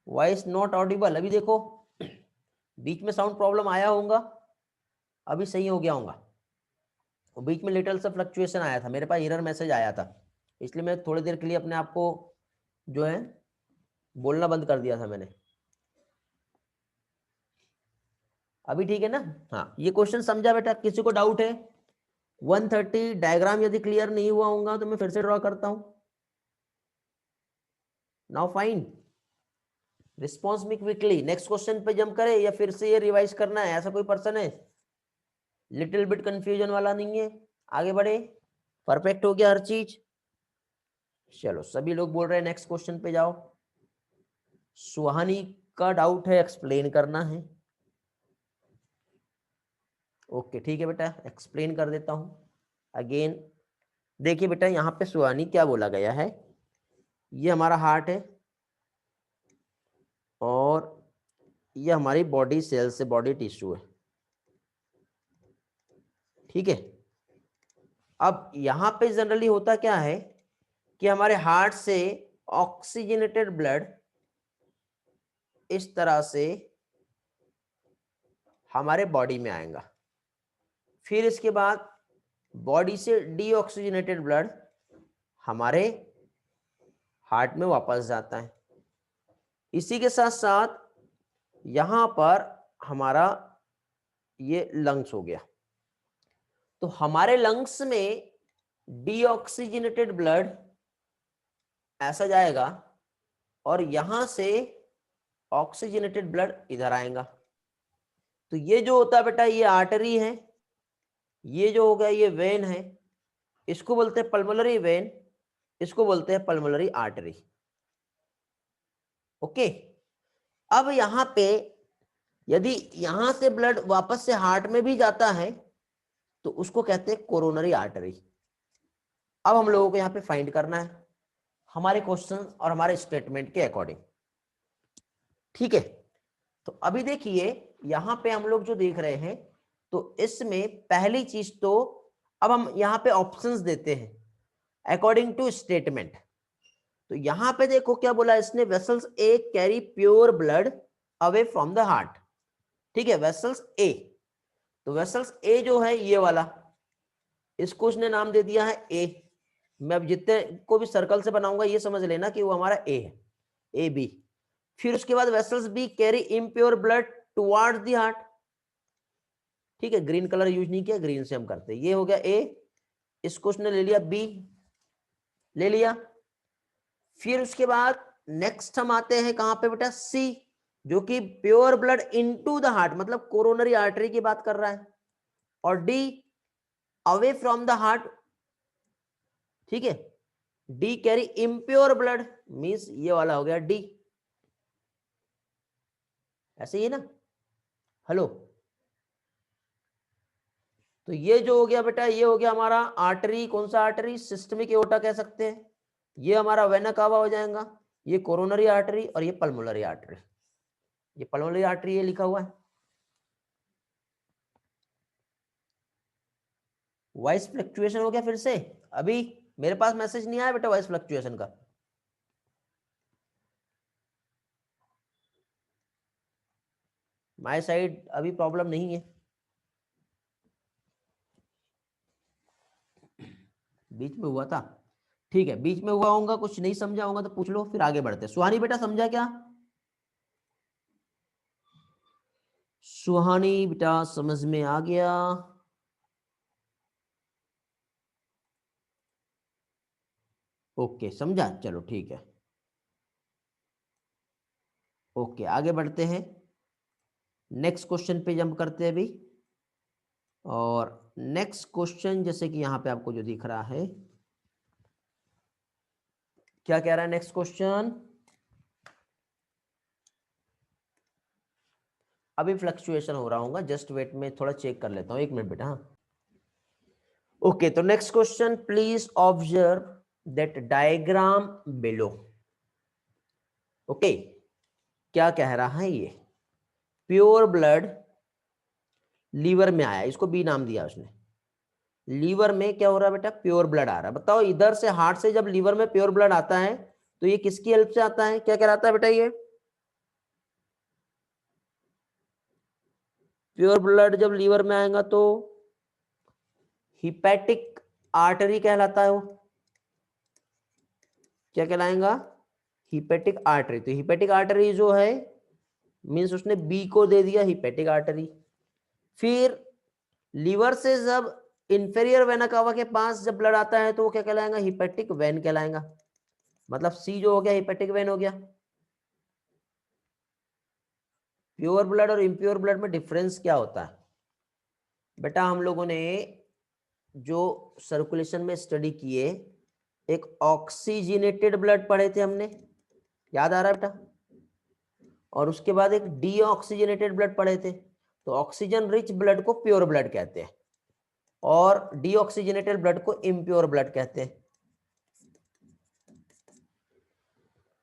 वॉइस नॉट ऑडिबल, अभी देखो बीच में साउंड प्रॉब्लम आया होगा, अभी सही हो गया होगा। वो बीच में लिटिल सा फ्लक्चुएशन आया था, मेरे पास एरर मैसेज आया था, इसलिए मैं थोड़ी देर के लिए अपने आप को जो है बोलना बंद कर दिया था मैंने। अभी ठीक है ना? हाँ, ये क्वेश्चन समझा बेटा? किसी को डाउट है? 130 डायग्राम यदि क्लियर नहीं हुआ होगा तो मैं फिर से ड्रॉ करता हूं। Now fine, response me quickly. Next question पे जंप करें या फिर से ये रिवाइज करना है? ऐसा कोई पर्सन है? लिटिल बिट कंफ्यूजन वाला नहीं है? आगे बढ़े, परफेक्ट हो गया हर चीज? चलो, सभी लोग बोल रहे हैं नेक्स्ट क्वेश्चन पे जाओ। सुहानी का डाउट है, एक्सप्लेन करना है। ओके ठीक है बेटा, एक्सप्लेन कर देता हूं अगेन। देखिए बेटा, यहाँ पे सुहानी क्या बोला गया है, ये हमारा हार्ट है और ये हमारी बॉडी सेल से बॉडी टिश्यू है। ठीक है, अब यहाँ पे जनरली होता क्या है कि हमारे हार्ट से ऑक्सीजनेटेड ब्लड इस तरह से हमारे बॉडी में आएगा, फिर इसके बाद बॉडी से डीऑक्सीजनेटेड ब्लड हमारे हार्ट में वापस जाता है। इसी के साथ साथ यहां पर हमारा ये लंग्स हो गया, तो हमारे लंग्स में डीऑक्सीजनेटेड ब्लड ऐसा जाएगा और यहां से ऑक्सीजनेटेड ब्लड इधर आएगा। तो ये जो होता है बेटा, ये आर्टरी है, ये जो हो गया ये वेन है, इसको बोलते हैं पल्मोनरी वेन, इसको बोलते हैं पल्मोनरी आर्टरी। ओके, अब यहां पे यदि यहां से ब्लड वापस से हार्ट में भी जाता है तो उसको कहते हैं कोरोनरी आर्टरी। अब हम लोगों को यहां पे फाइंड करना है हमारे क्वेश्चन और हमारे स्टेटमेंट के अकॉर्डिंग। ठीक है, तो अभी देखिए यहां पे हम लोग जो देख रहे हैं, तो इसमें पहली चीज तो अब हम यहां पे ऑप्शंस देते हैं अकॉर्डिंग टू स्टेटमेंट। तो यहां पे देखो क्या बोला इसने, vessels A carry pure blood away from the heart. ठीक है, वेसल्स ए, तो वेसल्स ए जो है ये वाला, इसको उसने नाम दे दिया है ए। मैं अब जितने को भी सर्कल से बनाऊंगा ये समझ लेना कि वो हमारा ए है, ए बी। फिर उसके बाद vessels be carry impure blood towards the heart. ठीक है, ग्रीन कलर यूज नहीं किया, ग्रीन से हम करते हैं। ये हो गया ए, इसको उसने ले लिया बी, ले लिया। फिर उसके बाद नेक्स्ट हम आते हैं कहां पे बेटा, सी। जो कि pure blood into the heart, मतलब कोरोनरी आर्टरी की बात कर रहा है, और D away from the heart, ठीक है, D carry impure blood, means ये वाला हो गया डी, ऐसे ही है ना। हेलो, तो ये जो हो गया बेटा, ये हो गया हमारा आर्टरी, कौन सा आर्टरी, सिस्टमिक एओर्टा कह सकते हैं, ये हमारा वेना कावा हो जाएगा, ये कोरोनरी आर्टरी और ये पल्मोनरी आर्टरी, ये पल्मोनरी आर्टरी ये लिखा हुआ है। वॉइस फ्लक्चुएशन हो गया फिर से, अभी मेरे पास मैसेज नहीं आया बेटा वॉइस फ्लक्चुएशन का। माय साइड अभी प्रॉब्लम नहीं है, बीच में हुआ था, ठीक है, बीच में हुआ होगा, कुछ नहीं समझा होगा तो पूछ लो, फिर आगे बढ़ते हैं। सुहानी बेटा समझा क्या? सुहानी बेटा समझ में आ गया? ओके समझा, चलो ठीक है, ओके आगे बढ़ते हैं, नेक्स्ट क्वेश्चन पे जंप करते हैं अभी। और नेक्स्ट क्वेश्चन जैसे कि यहां पे आपको जो दिख रहा है, क्या कह रहा है नेक्स्ट क्वेश्चन, अभी फ्लक्चुएशन हो रहा होगा, जस्ट वेट में थोड़ा चेक कर लेता हूं, एक मिनट बेटा। हाँ ओके, तो next question, please observe that diagram below. Okay, क्या कह रहा है ये, प्योर ब्लड लीवर में आया, इसको बी नाम दिया उसने, लीवर में क्या हो रहा है बेटा, प्योर ब्लड आ रहा है। बताओ इधर से हार्ट से जब लीवर में प्योर ब्लड आता है तो ये किसकी हेल्प से आता है, क्या कहलाता है बेटा ये, प्योर ब्लड जब लीवर में आएगा तो हिपैटिक आर्टरी कहलाता है वो, क्या कहलाएगा, हिपैटिक आर्टरी। तो हिपैटिक आर्टरी जो है मींस उसने बी को दे दिया हिपैटिक आर्टरी। फिर लीवर से जब इंफेरियर वेना कावा के पास जब ब्लड आता है तो वो क्या कहलाएगा, हिपैटिक वेन कहलाएगा, मतलब सी जो हो गया हिपैटिक वेन हो गया। प्योर ब्लड और इम्प्योर ब्लड में डिफरेंस क्या होता है बेटा, हम लोगों ने जो सर्कुलेशन में स्टडी किए, एक ऑक्सीजनेटेड ब्लड पढ़े थे हमने, याद आ रहा है बेटा, और उसके बाद एक डीऑक्सीजनेटेड ब्लड पढ़े थे। तो ऑक्सीजन रिच ब्लड को प्योर ब्लड कहते हैं और डीऑक्सीजनेटेड ब्लड को इम्प्योर ब्लड कहते हैं।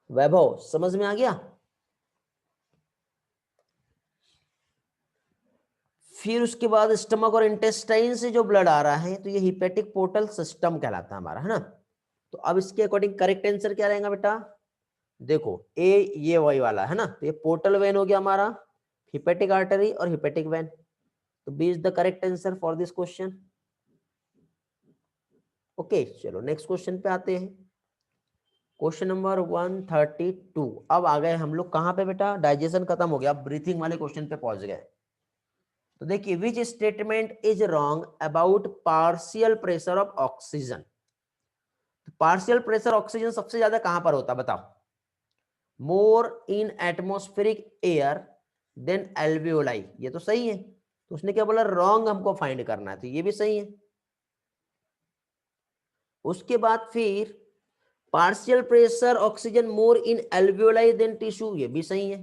वैभव समझ में आ गया? फिर उसके बाद स्टमक और इंटेस्टाइन से जो ब्लड आ रहा है तो ये हिपेटिक पोर्टल सिस्टम कहलाता है हमारा, है ना। तो अब इसके अकॉर्डिंग करेक्ट आंसर क्या रहेगा बेटा, देखो ए ये वही वाला है ना, तो ये पोर्टल वेन हो गया हमारा, हिपेटिक आर्टरी और हिपेटिक वेन, तो B is the correct answer for this question. Okay चलो नेक्स्ट क्वेश्चन पे आते हैं, क्वेश्चन नंबर 132। अब आ गए हम लोग कहां पे बेटा, डाइजेशन खत्म हो गया, अब ब्रीथिंग वाले क्वेश्चन पे पहुंच गए। तो देखिए, which statement is wrong about partial pressure of oxygen. Partial pressure oxygen सबसे ज्यादा कहां पर होता है बताओ, मोर इन एटमोस्फेरिक एयर देन एल्वियोलाई, ये तो सही है। तो उसने क्या बोला, रॉन्ग हमको फाइंड करना है, तो ये भी सही है। उसके बाद फिर partial pressure oxygen more in alveoli than tissue, ये भी सही है।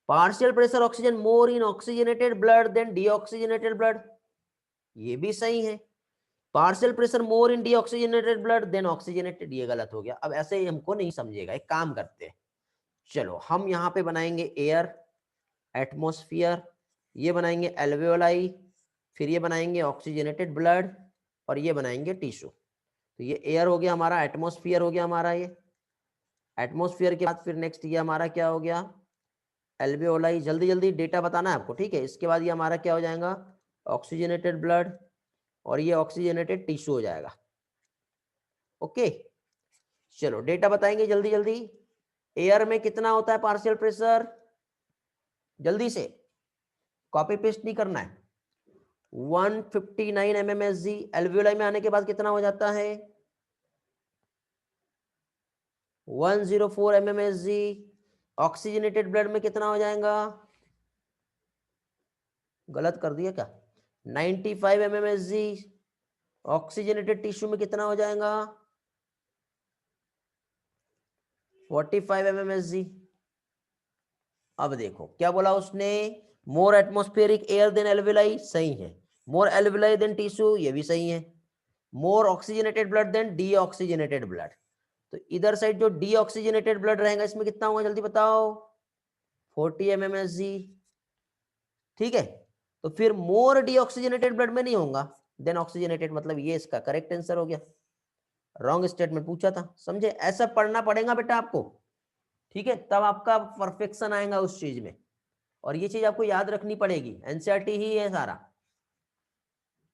Partial pressure oxygen more in oxygenated blood than deoxygenated blood, ये भी सही है। Partial pressure more in deoxygenated blood than oxygenated, ये गलत हो गया। अब ऐसे ही हमको नहीं समझेगा, एक काम करते हैं, चलो हम यहाँ पे बनाएंगे एयर, एटमोस्फियर, ये बनाएंगे एल्वेओलाई, फिर ये बनाएंगे ऑक्सीजनेटेड ब्लड और ये बनाएंगे टिश्यू। तो ये एयर हो गया हमारा, एटमोस्फियर हो गया हमारा, ये एटमोस्फियर के बाद फिर नेक्स्ट ये हमारा क्या हो गया, एल्वेओलाई। जल्दी जल्दी डेटा बताना है आपको, ठीक है। इसके बाद ये हमारा क्या हो जाएगा, ऑक्सीजनेटेड ब्लड और ये ऑक्सीजनेटेड टिश्यू हो जाएगा। ओके चलो डेटा बताएंगे जल्दी जल्दी। एयर में कितना होता है पार्शियल प्रेशर, जल्दी से, कॉपी पेस्ट नहीं करना है। 159 mmSg। एल्वियोलाई में आने के बाद कितना हो जाता है, 104 mmSg। ऑक्सीजनेटेड ब्लड में कितना हो जाएगा, गलत कर दिया क्या, 95 mmHg। ऑक्सीजनेटेड टिश्यू में कितना हो जाएगा, 45 mmHg। अब देखो क्या बोला उसने, मोर एटमोस्फेरिक एयर देन एल्वेलाई, सही है। मोर एल्वेलाई देन टिश्यू, ये भी सही है। More oxygenated blood than deoxygenated blood, तो इधर साइड जो डीऑक्सीजनेटेड ब्लड रहेगा इसमें कितना होगा जल्दी बताओ, 40 mmHg। ठीक है, तो फिर मोर डीऑक्सीजनेटेड ब्लड में नहीं होगा देन ऑक्सीजनेटेड, मतलब ये इसका करेक्ट आंसर हो गया। रॉन्ग स्टेटमेंट पूछा था, समझे, ऐसा पढ़ना पड़ेगा बेटा आपको, ठीक है, तब आपका परफेक्शन आएगा उस चीज में, और ये चीज आपको याद रखनी पड़ेगी, एनसीईआरटी ही है सारा।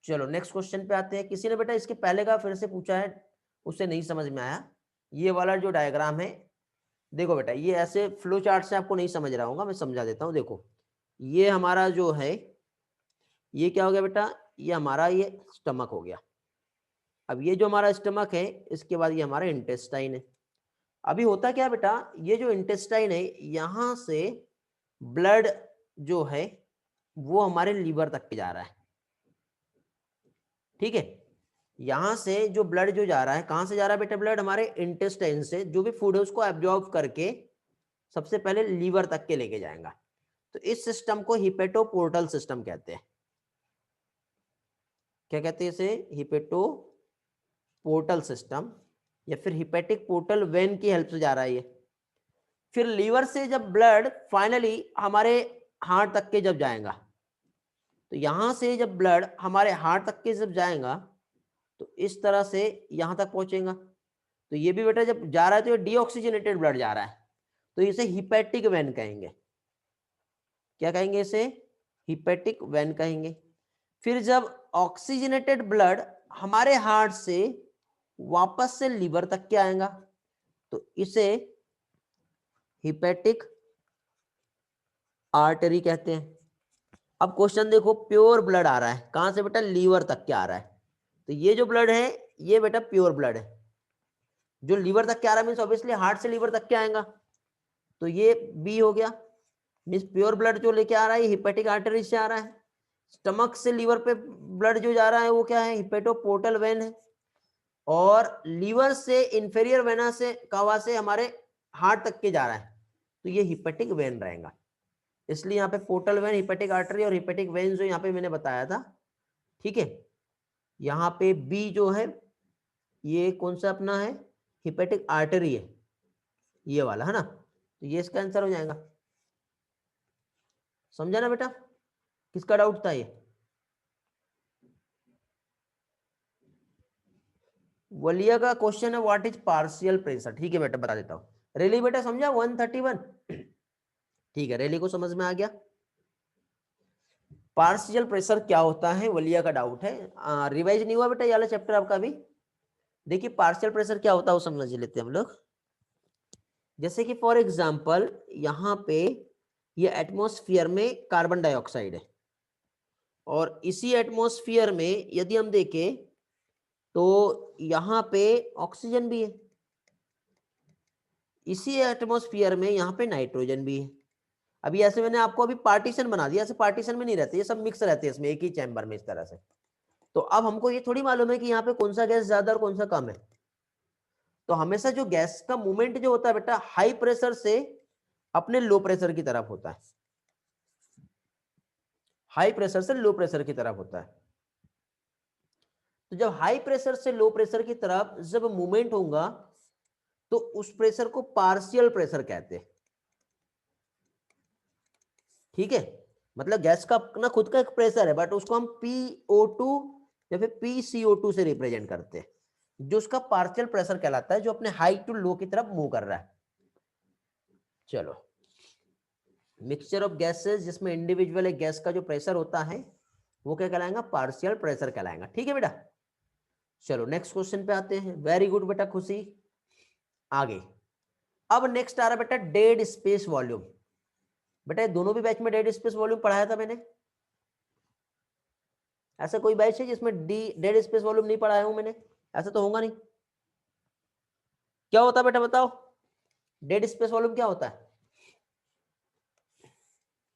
चलो नेक्स्ट क्वेश्चन पे आते हैं। किसी ने बेटा इसके पहले का फिर से पूछा है, उससे नहीं समझ में आया। ये वाला जो डायग्राम है, देखो बेटा ये ऐसे फ्लो चार्ट से आपको नहीं समझ रहा होगा, मैं समझा देता हूँ। देखो ये हमारा जो है, ये क्या हो गया बेटा, ये हमारा ये स्टमक हो गया। अब ये जो हमारा स्टमक है, इसके बाद ये हमारा इंटेस्टाइन है। अभी होता क्या बेटा, ये जो इंटेस्टाइन है यहां से ब्लड जो है वो हमारे लीवर तक के जा रहा है, ठीक है। यहां से जो ब्लड जो जा रहा है, कहां से जा रहा है बेटा ब्लड, हमारे इंटेस्टाइन से जो भी फूड है उसको एब्जॉर्ब करके सबसे पहले लीवर तक के लेके जाएगा। तो इस सिस्टम को हिपेटोपोर्टल सिस्टम कहते हैं। क्या कहते हैं इसे, हिपेटोपोर्टल सिस्टम, या फिर हिपेटिक पोर्टल वेन की हेल्प से जा रहा है ये। फिर लीवर से जब ब्लड फाइनली हमारे हार्ट तक के जब जाएगा, तो यहां से जब ब्लड हमारे हार्ट तक के जब जाएगा तो इस तरह से यहां तक पहुंचेगा। तो ये भी बेटा जब जा रहा है तो ये डीऑक्सीजनेटेड ब्लड जा रहा है, तो इसे हिपेटिक वेन कहेंगे। क्या कहेंगे इसे, हिपेटिक वेन कहेंगे। फिर जब ऑक्सीजनेटेड ब्लड हमारे हार्ट से वापस से लीवर तक के आएगा तो इसे हिपेटिक आर्टरी कहते हैं। अब क्वेश्चन देखो, प्योर ब्लड आ रहा है कहां से बेटा, लीवर तक के आ रहा है। तो ये जो ब्लड है ये बेटा प्योर ब्लड है, जो लीवर तक के आ रहा है मीन्स ऑब्वियसली हार्ट से लीवर तक के आएगा, तो ये बी हो गया। मीन्स प्योर ब्लड जो लेके आ रहा है हिपेटिक आर्टरी से आ रहा है। स्टमक से लीवर पे ब्लड जो जा रहा है वो क्या है, हिपेटोपोर्टल वेन है। और लीवर से इंफेरियर वेना से कावा से हमारे हार्ट तक के जा रहा है, तो ये हिपेटिक वेन रहेगा। इसलिए यहाँ पे पोर्टल वेन, हिपेटिक आर्टरी और हिपेटिक वेन जो यहाँ पे मैंने बताया था, ठीक है। यहाँ पे बी जो है ये कौन सा अपना है, हिपेटिक आर्टरी है, ये वाला है ना, तो ये इसका आंसर हो जाएगा। समझा ना बेटा, किसका डाउट था ये, वलिया का क्वेश्चन है व्हाट इज पार्शियल प्रेशर। ठीक है बेटा बता देता हूँ, रेली बेटा समझा 131, ठीक है रेली को समझ में आ गया। पार्शियल प्रेशर क्या होता है, वलिया का डाउट है, रिवाइज नहीं हुआ बेटा ये वाला चैप्टर आपका भी। देखिए पार्शियल प्रेशर क्या होता है वो समझ लेते हैं हम लोग। जैसे कि फॉर एग्जांपल यहाँ पे ये एटमॉस्फेयर में कार्बन डाइऑक्साइड है, और इसी एटमॉस्फेयर में यदि हम देखें तो यहाँ पे ऑक्सीजन भी है, इसी एटमॉस्फेयर में यहाँ पे नाइट्रोजन भी है। अभी ऐसे मैंने आपको अभी पार्टीशन बना दिया, ऐसे पार्टीशन में नहीं रहते, ये सब मिक्स रहते हैं इसमें एक ही चैम्बर में इस तरह से। तो अब हमको ये थोड़ी मालूम है कि यहाँ पे कौन सा गैस ज्यादा और कौन सा कम है। तो हमेशा जो गैस का मूवमेंट जो होता है बेटा हाई प्रेशर से अपने लो प्रेशर की तरफ होता है, हाई प्रेशर से लो प्रेशर की तरफ होता है। तो जब हाई प्रेशर से लो प्रेशर की तरफ जब मूवमेंट होगा तो उस प्रेशर को पार्शियल प्रेशर कहते हैं, ठीक है। मतलब गैस का अपना खुद का एक प्रेशर है बट उसको हम PO2 या फिर PCO2 से रिप्रेजेंट करते हैं, जो उसका पार्शियल प्रेशर कहलाता है, जो अपने हाई टू लो की तरफ मूव कर रहा है। चलो मिक्सचर ऑफ गैसेस जिसमें इंडिविजुअल एक गैस का जो प्रेशर होता है वो क्या कहलाएगा, पार्शियल प्रेशर कहलाएगा, ठीक है बेटा। चलो नेक्स्ट क्वेश्चन पे आते हैं, वेरी गुड बेटा खुशी। आगे अब नेक्स्ट आ रहा है बेटा डेड स्पेस वॉल्यूम। बेटा दोनों भी बैच में डेड स्पेस वॉल्यूम पढ़ाया था मैंने, ऐसा कोई बैच है जिसमें डेड स्पेस वॉल्यूम नहीं पढ़ाया हूं मैंने, ऐसा तो होगा नहीं। क्या होता है बेटा बताओ, डेड स्पेस वॉल्यूम क्या होता है,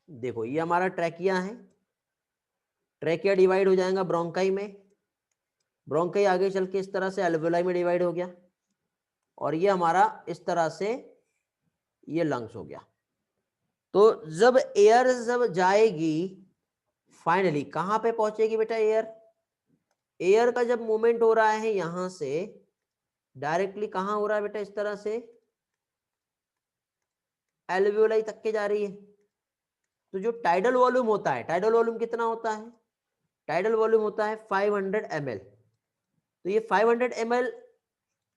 देखो ये हमारा ट्रैकिया है, ट्रैकिया डिवाइड हो जाएगा ब्रोंकाई में, ब्रोंकाई आगे चल के इस तरह से एल्वेलाई में डिवाइड हो गया, और ये हमारा इस तरह से ये लंग्स हो गया। तो जब एयर जब जाएगी फाइनली कहां पे पहुंचेगी बेटा? एयर, एयर का जब मूवमेंट हो रहा है यहां से डायरेक्टली कहां हो रहा है बेटा? इस तरह से एल्वियोलाई तक के जा रही है। तो जो टाइडल वॉल्यूम होता है, टाइडल वॉल्यूम कितना होता है? टाइडल वॉल्यूम होता है 500 ml। तो ये 500 ml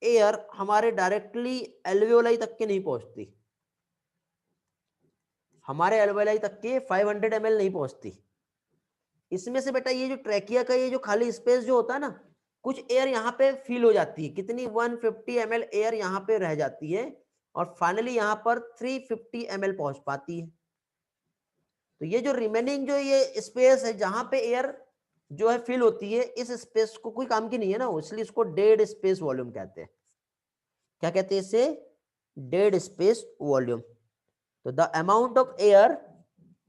एयर हमारे डायरेक्टली एल्वियोलाई तक के नहीं पहुंचती, हमारे एल्वियोलाई तक के 500 ml नहीं पहुंचती। इसमें से बेटा ये जो ट्रैकिया का ये जो खाली स्पेस जो होता है ना, कुछ एयर यहाँ पे फील हो जाती है, कितनी 150 ml एयर यहाँ पे रह जाती है, और फाइनली यहाँ पर 350 ml पहुंच पाती है। तो ये जो रिमेनिंग जो ये स्पेस है जहां पे एयर जो है फिल होती है, इस स्पेस को कोई काम की नहीं है ना, इसलिए इसको डेड स्पेस वॉल्यूम कहते हैं। क्या कहते हैं इसे? Dead space volume. तो द अमाउंट ऑफ एयर,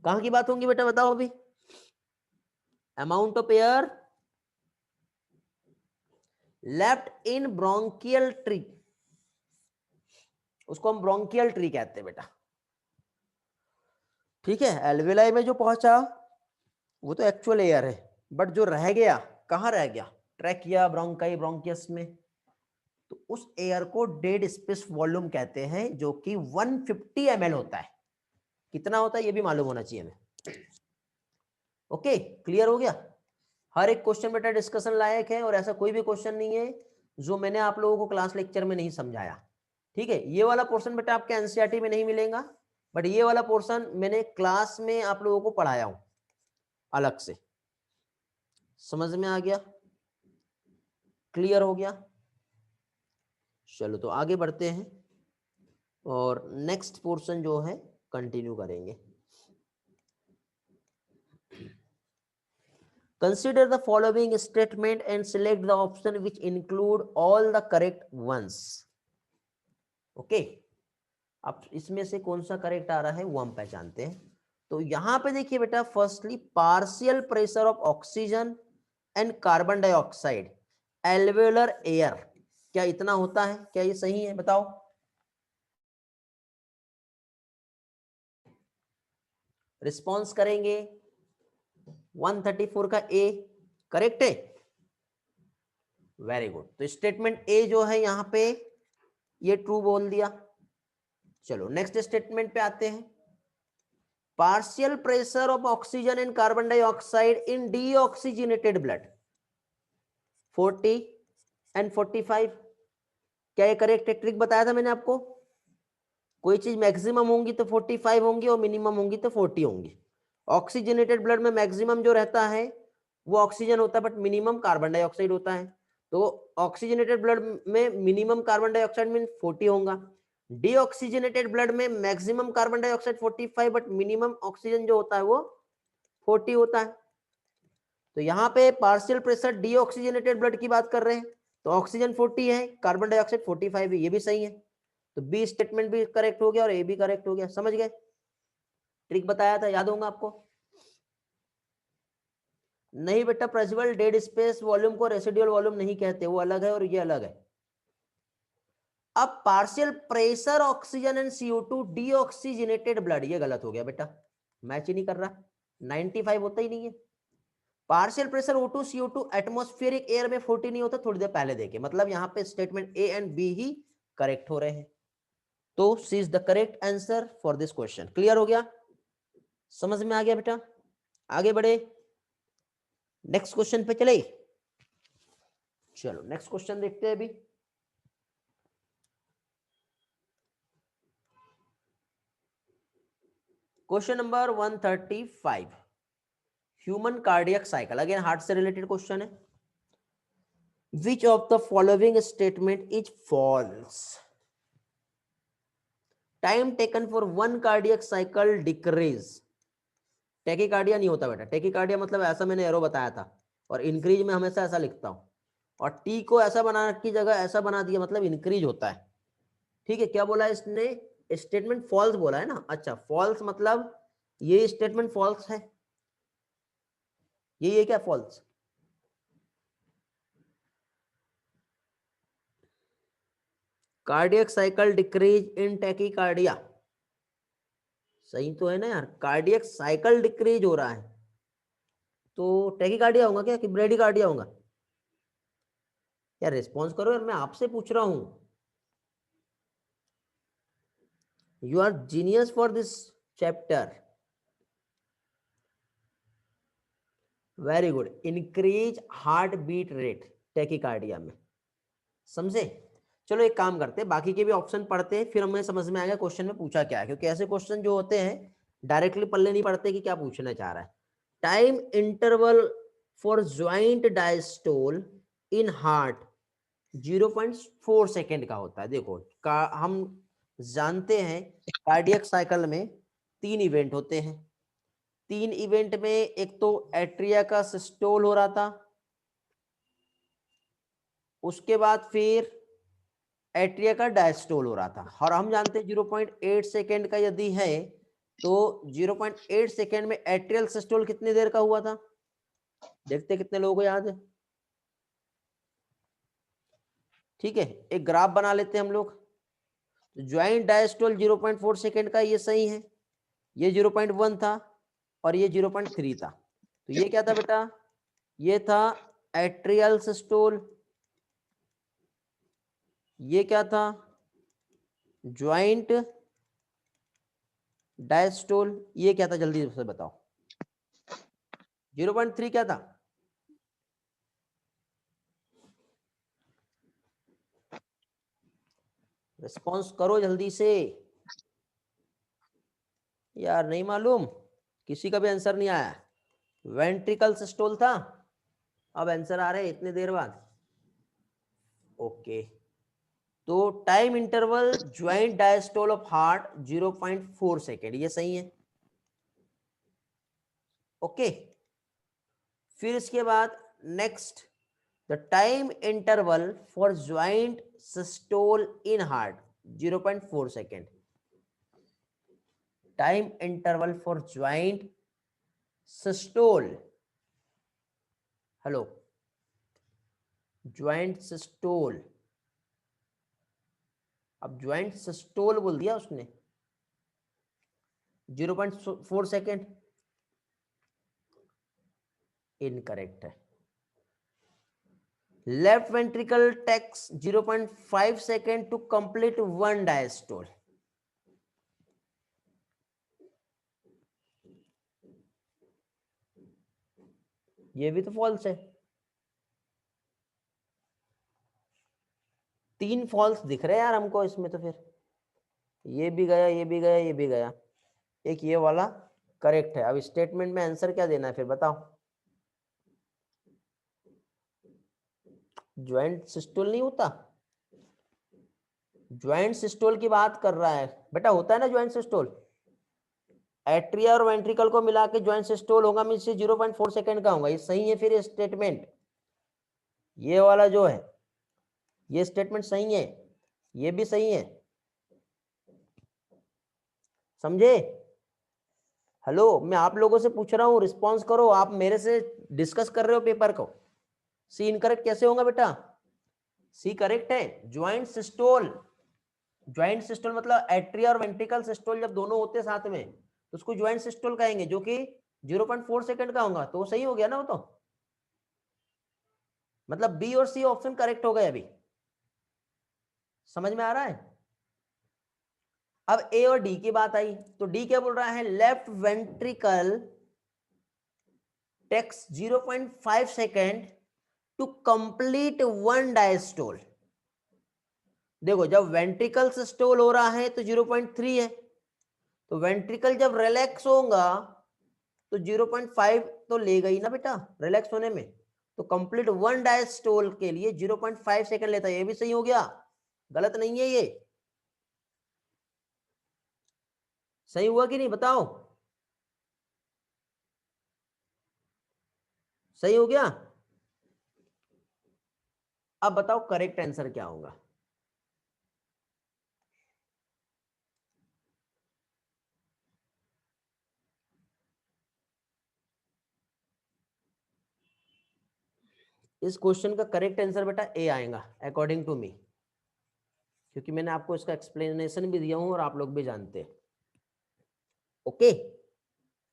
कहां की बात होगी बेटा बताओ अभी? Amount of air left in bronchial tree, उसको हम ब्रोंकियल ट्री कहते हैं बेटा। ठीक है, एल्वेलाई में जो पहुंचा वो तो एक्चुअल एयर है, बट जो रह गया कहां रह गया? ट्रैकिया, ब्रोंकाई, ब्रोंकियस में। तो उस एयर को डेड स्पेस वॉल्यूम कहते हैं, जो कि 150 ml होता है। कितना होता है ये भी मालूम होना चाहिए हमें। ओके, क्लियर हो गया? हर एक क्वेश्चन बेटा डिस्कशन लायक है, और ऐसा कोई भी क्वेश्चन नहीं है जो मैंने आप लोगों को क्लास लेक्चर में नहीं समझाया। ठीक है, ये वाला पोर्शन बेटा आपके एनसीईआरटी में नहीं मिलेगा, बट ये वाला पोर्शन मैंने क्लास में आप लोगों को पढ़ाया हूं अलग से। समझ में आ गया? क्लियर हो गया? चलो तो आगे बढ़ते हैं और नेक्स्ट पोर्शन जो है कंटिन्यू करेंगे। Consider the following statement and select the option which include all the correct ones. Okay, अब इसमें से कौन सा करेक्ट आ रहा है वो हम पहचानते हैं। तो यहां पे देखिए बेटा, firstly partial pressure of oxygen and carbon dioxide alveolar air, क्या इतना होता है? क्या ये सही है बताओ? रिस्पॉन्स करेंगे 134 का ए करेक्ट है। Very good. तो स्टेटमेंट ए जो है यहां पे ये ट्रू बोल दिया। चलो नेक्स्ट स्टेटमेंट पे आते हैं। Partial pressure of oxygen and carbon dioxide in deoxygenated blood 40 and 45, क्या ये करेक्ट है? ट्रिक बताया था मैंने आपको, कोई चीज मैक्सिमम होंगी तो 45 होंगी और मिनिमम होंगी तो 40 होंगी। ऑक्सीजनेटेड ब्लड में मैक्सिमम जो रहता है वो ऑक्सीजन होता है, बट मिनिमम कार्बन डाइऑक्साइड होता है। तो ऑक्सीजनेटेड ब्लड में मिनिमम कार्बन डाइऑक्साइड मीन 40 होगा, डीऑक्सीजनेटेड ब्लड में maximum carbon dioxide 45, but minimum oxygen जो होता है वो 40 होता है। तो यहाँ पे पार्शियल प्रेशर डीऑक्सीजनेटेड ब्लड की बात कर रहे हैं, तो ऑक्सीजन 40 है, कार्बन डाइऑक्साइड 45 है, ये भी सही है। तो बी स्टेटमेंट भी करेक्ट हो गया और ए भी करेक्ट हो गया। समझ गए? ट्रिक बताया था, याद होगा आपको? नहीं बेटा, प्रेसिबल डेड स्पेस वॉल्यूम को रेसिडुअल वॉल्यूम नहीं कहते, वो अलग है और ये अलग है। अब partial pressure oxygen and CO2 deoxygenated blood, ये गलत हो गया बेटा, मैच ही नहीं कर रहा, 95 होता ही नहीं है। Partial pressure O2 CO2 atmospheric air में 40 नहीं होता, थोड़ी देर पहले देखे, मतलब यहाँ पे स्टेटमेंट ए एंड बी ही करेक्ट हो रहे हैं। तो C is the correct answer for this question. Clear हो गया? समझ में आ गया बेटा? आगे बढ़े, नेक्स्ट क्वेश्चन पे चले। चलो नेक्स्ट क्वेश्चन देखते हैं अभी। Question number 135, human cardiac cycle, again heart से रिलेटेड क्वेश्चन है। Which of the following statement is false? Time taken for one cardiac cycle decrease, tachycardia नहीं होता बेटा, टेकिकार्डिया मतलब ऐसा मैंने एरो बताया था, और इंक्रीज में हमेशा ऐसा लिखता हूं, और टी को ऐसा बनाने की जगह ऐसा बना दिया, मतलब इंक्रीज होता है। ठीक है, क्या बोला इसने? स्टेटमेंट फॉल्स बोला है ना। अच्छा, फॉल्स मतलब ये स्टेटमेंट फॉल्स है, ये क्या false? Cardiac cycle decrease in tachycardia, सही तो है ना यार, कार्डियक साइकिल डिक्रीज हो रहा है तो टैकीकार्डिया होगा क्या कि ब्रेडिकार्डिया होगा? यार रिस्पॉन्स करो यार, मैं आपसे पूछ रहा हूं। You are genius for this chapter, very good. Increase heart beat rate tachycardia में, समझे? चलो एक काम करते हैं, बाकी के भी ऑप्शन पढ़ते हैं, फिर हमें समझ में आएगा क्वेश्चन में पूछा क्या है, क्योंकि ऐसे क्वेश्चन जो होते हैं डायरेक्टली पल्ले नहीं पड़ते कि क्या पूछना चाह रहा है। Time interval for joint diastole in heart 0.4 second का होता है। देखो हम जानते हैं कार्डियक साइकिल में 3 इवेंट होते हैं। 3 इवेंट में एक तो एट्रिया का सिस्टोल हो रहा था, उसके बाद फिर एट्रिया का डायस्टोल हो रहा था, और हम जानते हैं 0.8 सेकेंड का यदि है तो 0.8 सेकेंड में एट्रियल सिस्टोल कितनी देर का हुआ था? देखते कितने लोगों को याद है। ठीक है, एक ग्राफ बना लेते हैं हम लोग। ज्वाइंट डायस्टोल 0.4 सेकेंड का, ये सही है। ये 0.1 था और ये 0.3 था, तो ये क्या था बेटा? ये था एट्रियल सिस्टोल। ये क्या था? Joint diastole. ये क्या था जल्दी से बताओ? 0.3 क्या था? रिस्पॉन्स करो जल्दी से यार, नहीं मालूम, किसी का भी आंसर नहीं आया। वेंट्रिकल सिस्टोल था। अब आंसर आ रहे इतने देर बाद। ओके, तो time interval joint diastole of heart 0.4 second, ये सही है। ओके, फिर इसके बाद next, the time interval for joint systole in heart 0.4 second. Time interval for joint systole, hello, joint systole, अब ज्वाइंट सिस्टोल बोल दिया उसने, 0.4 सेकेंड, इनकरेक्ट है। Left ventricle takes 0.5 second to complete 1 diastole, ये भी तो फॉल्स है। 3 फॉल्स दिख रहे हैं यार हमको इसमें, तो फिर ये भी गया, ये भी गया, ये भी गया, एक ये वाला करेक्ट है। अब स्टेटमेंट में आंसर क्या देना है फिर बताओ? ज्वाइंट सिस्टोल नहीं होता, ज्वाइंट सिस्टोल की बात कर रहा है बेटा, होता है ना ज्वाइंट सिस्टोल। एट्रिया और वेंट्रिकल को मिला के ज्वाइंट सिस्टोल होगा, मीन से 0.4 सेकेंड का होगा, ये सही है। फिर स्टेटमेंट ये वाला जो है, ये स्टेटमेंट सही है, ये भी सही है, समझे? हेलो, मैं आप लोगों से पूछ रहा हूं, रिस्पॉन्स करो। आप मेरे से डिस्कस कर रहे हो पेपर को। सी इनकरेक्ट कैसे होगा बेटा? सी करेक्ट है। ज्वाइंट सिस्टोल, ज्वाइंट सिस्टोल मतलब एट्रिया और वेंट्रिकल सिस्टोल जब दोनों होते हैं साथ में तो उसको ज्वाइंट सिस्टोल कहेंगे, जो कि 0.4 सेकंड का होगा, तो सही हो गया ना वो तो। मतलब बी और सी ऑप्शन करेक्ट हो गए अभी, समझ में आ रहा है? अब ए और डी की बात आई, तो डी क्या बोल रहा है? Left ventricle takes 0.5 second to complete 1 diastole. देखो जब वेंट्रिकल सिस्टोल हो रहा है तो 0.3 है, तो वेंट्रिकल जब रिलैक्स होगा तो 0.5 तो लेगा ही ना बेटा रिलैक्स होने में, तो कंप्लीट 1 डायस्टोल के लिए 0.5 सेकंड लेता है। ये भी सही हो गया, गलत नहीं है ये, सही हुआ कि नहीं बताओ? सही हो गया। अब बताओ करेक्ट आंसर क्या होगा? इस क्वेश्चन का करेक्ट आंसर बेटा ए आएगा अकॉर्डिंग टू मी, क्योंकि मैंने आपको इसका एक्सप्लेनेशन भी दिया हूं और आप लोग भी जानते हैं। ओके,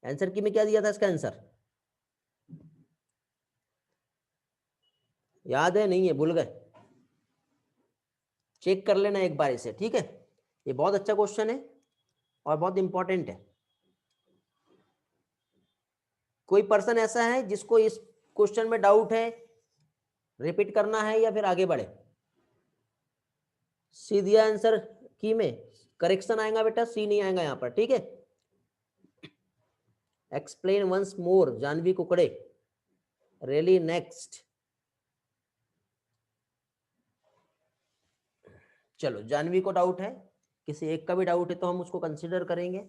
आंसर की में क्या दिया था इसका आंसर, याद है नहीं है, भूल गए? चेक कर लेना एक बार इसे, ठीक है। ये बहुत अच्छा क्वेश्चन है और बहुत इंपॉर्टेंट है। कोई पर्सन ऐसा है जिसको इस क्वेश्चन में डाउट है, रिपीट करना है या फिर आगे बढ़े? सी दिया आंसर की में, करेक्शन आएगा बेटा, सी नहीं आएगा यहां पर, ठीक है। Explain once more, Janhvi Kukde, really next. चलो, जानवी को डाउट है, किसी एक का भी डाउट है तो हम उसको कंसीडर करेंगे।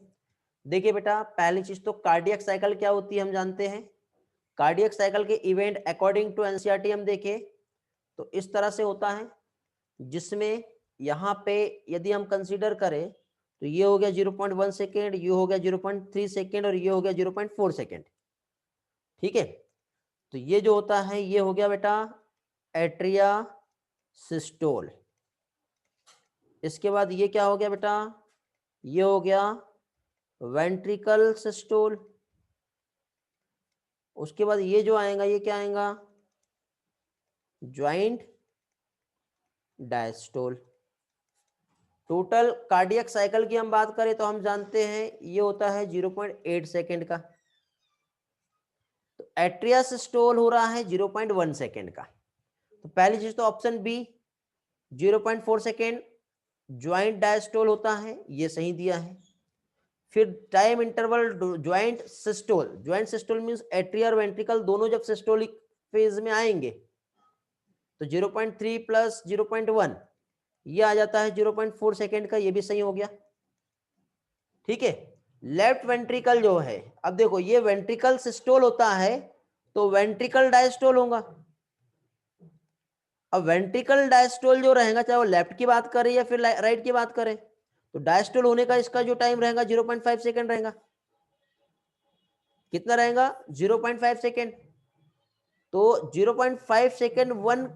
देखिए बेटा, पहली चीज तो कार्डियक साइकिल क्या होती है हम जानते हैं। कार्डियक साइकिल के इवेंट अकॉर्डिंग टू एनसीईआरटी हम देखें तो इस तरह से होता है, जिसमें यहाँ पे यदि हम कंसीडर करें तो ये हो गया 0.1 सेकेंड, ये हो गया 0.3 सेकेंड और ये हो गया 0.4 सेकेंड, ठीक है। तो ये जो होता है ये हो गया बेटा एट्रिया सिस्टोल। इसके बाद ये क्या हो गया बेटा, ये हो गया वेंट्रिकल सिस्टोल। उसके बाद ये जो आएगा ये क्या आएगा, joint diastole. Total cardiac cycle की हम बात करें तो हम जानते हैं ये होता है 0.8 सेकेंड का, तो एट्रिया सिस्टोल हो रहा है 0.1 सेकेंड का। तो पहली चीज तो option B 0.4 second joint diastole होता है, ये सही दिया है। फिर time interval joint systole, joint systole means atria और वेंट्रिकल दोनों जब सिस्टोलिक फेज में आएंगे तो 0.3 प्लस 0.1 ये आ जाता है 0.4 सेकेंड का, ये भी सही हो गया, ठीक है। लेफ्ट वेंट्रिकल जो है, अब देखो ये वेंट्रिकल सिस्टोल होता है तो वेंट्रिकल डायस्टोल होगा। अब वेंट्रिकल डायस्टोल जो रहेगा, चाहे वो लेफ्ट की बात करें या फिर राइट की बात करें, तो डायस्टोल होने का इसका जो टाइम रहेगा 0.5 सेकेंड रहेगा। कितना रहेगा, 0.5 सेकेंड। तो 0.5 सेकेंड वन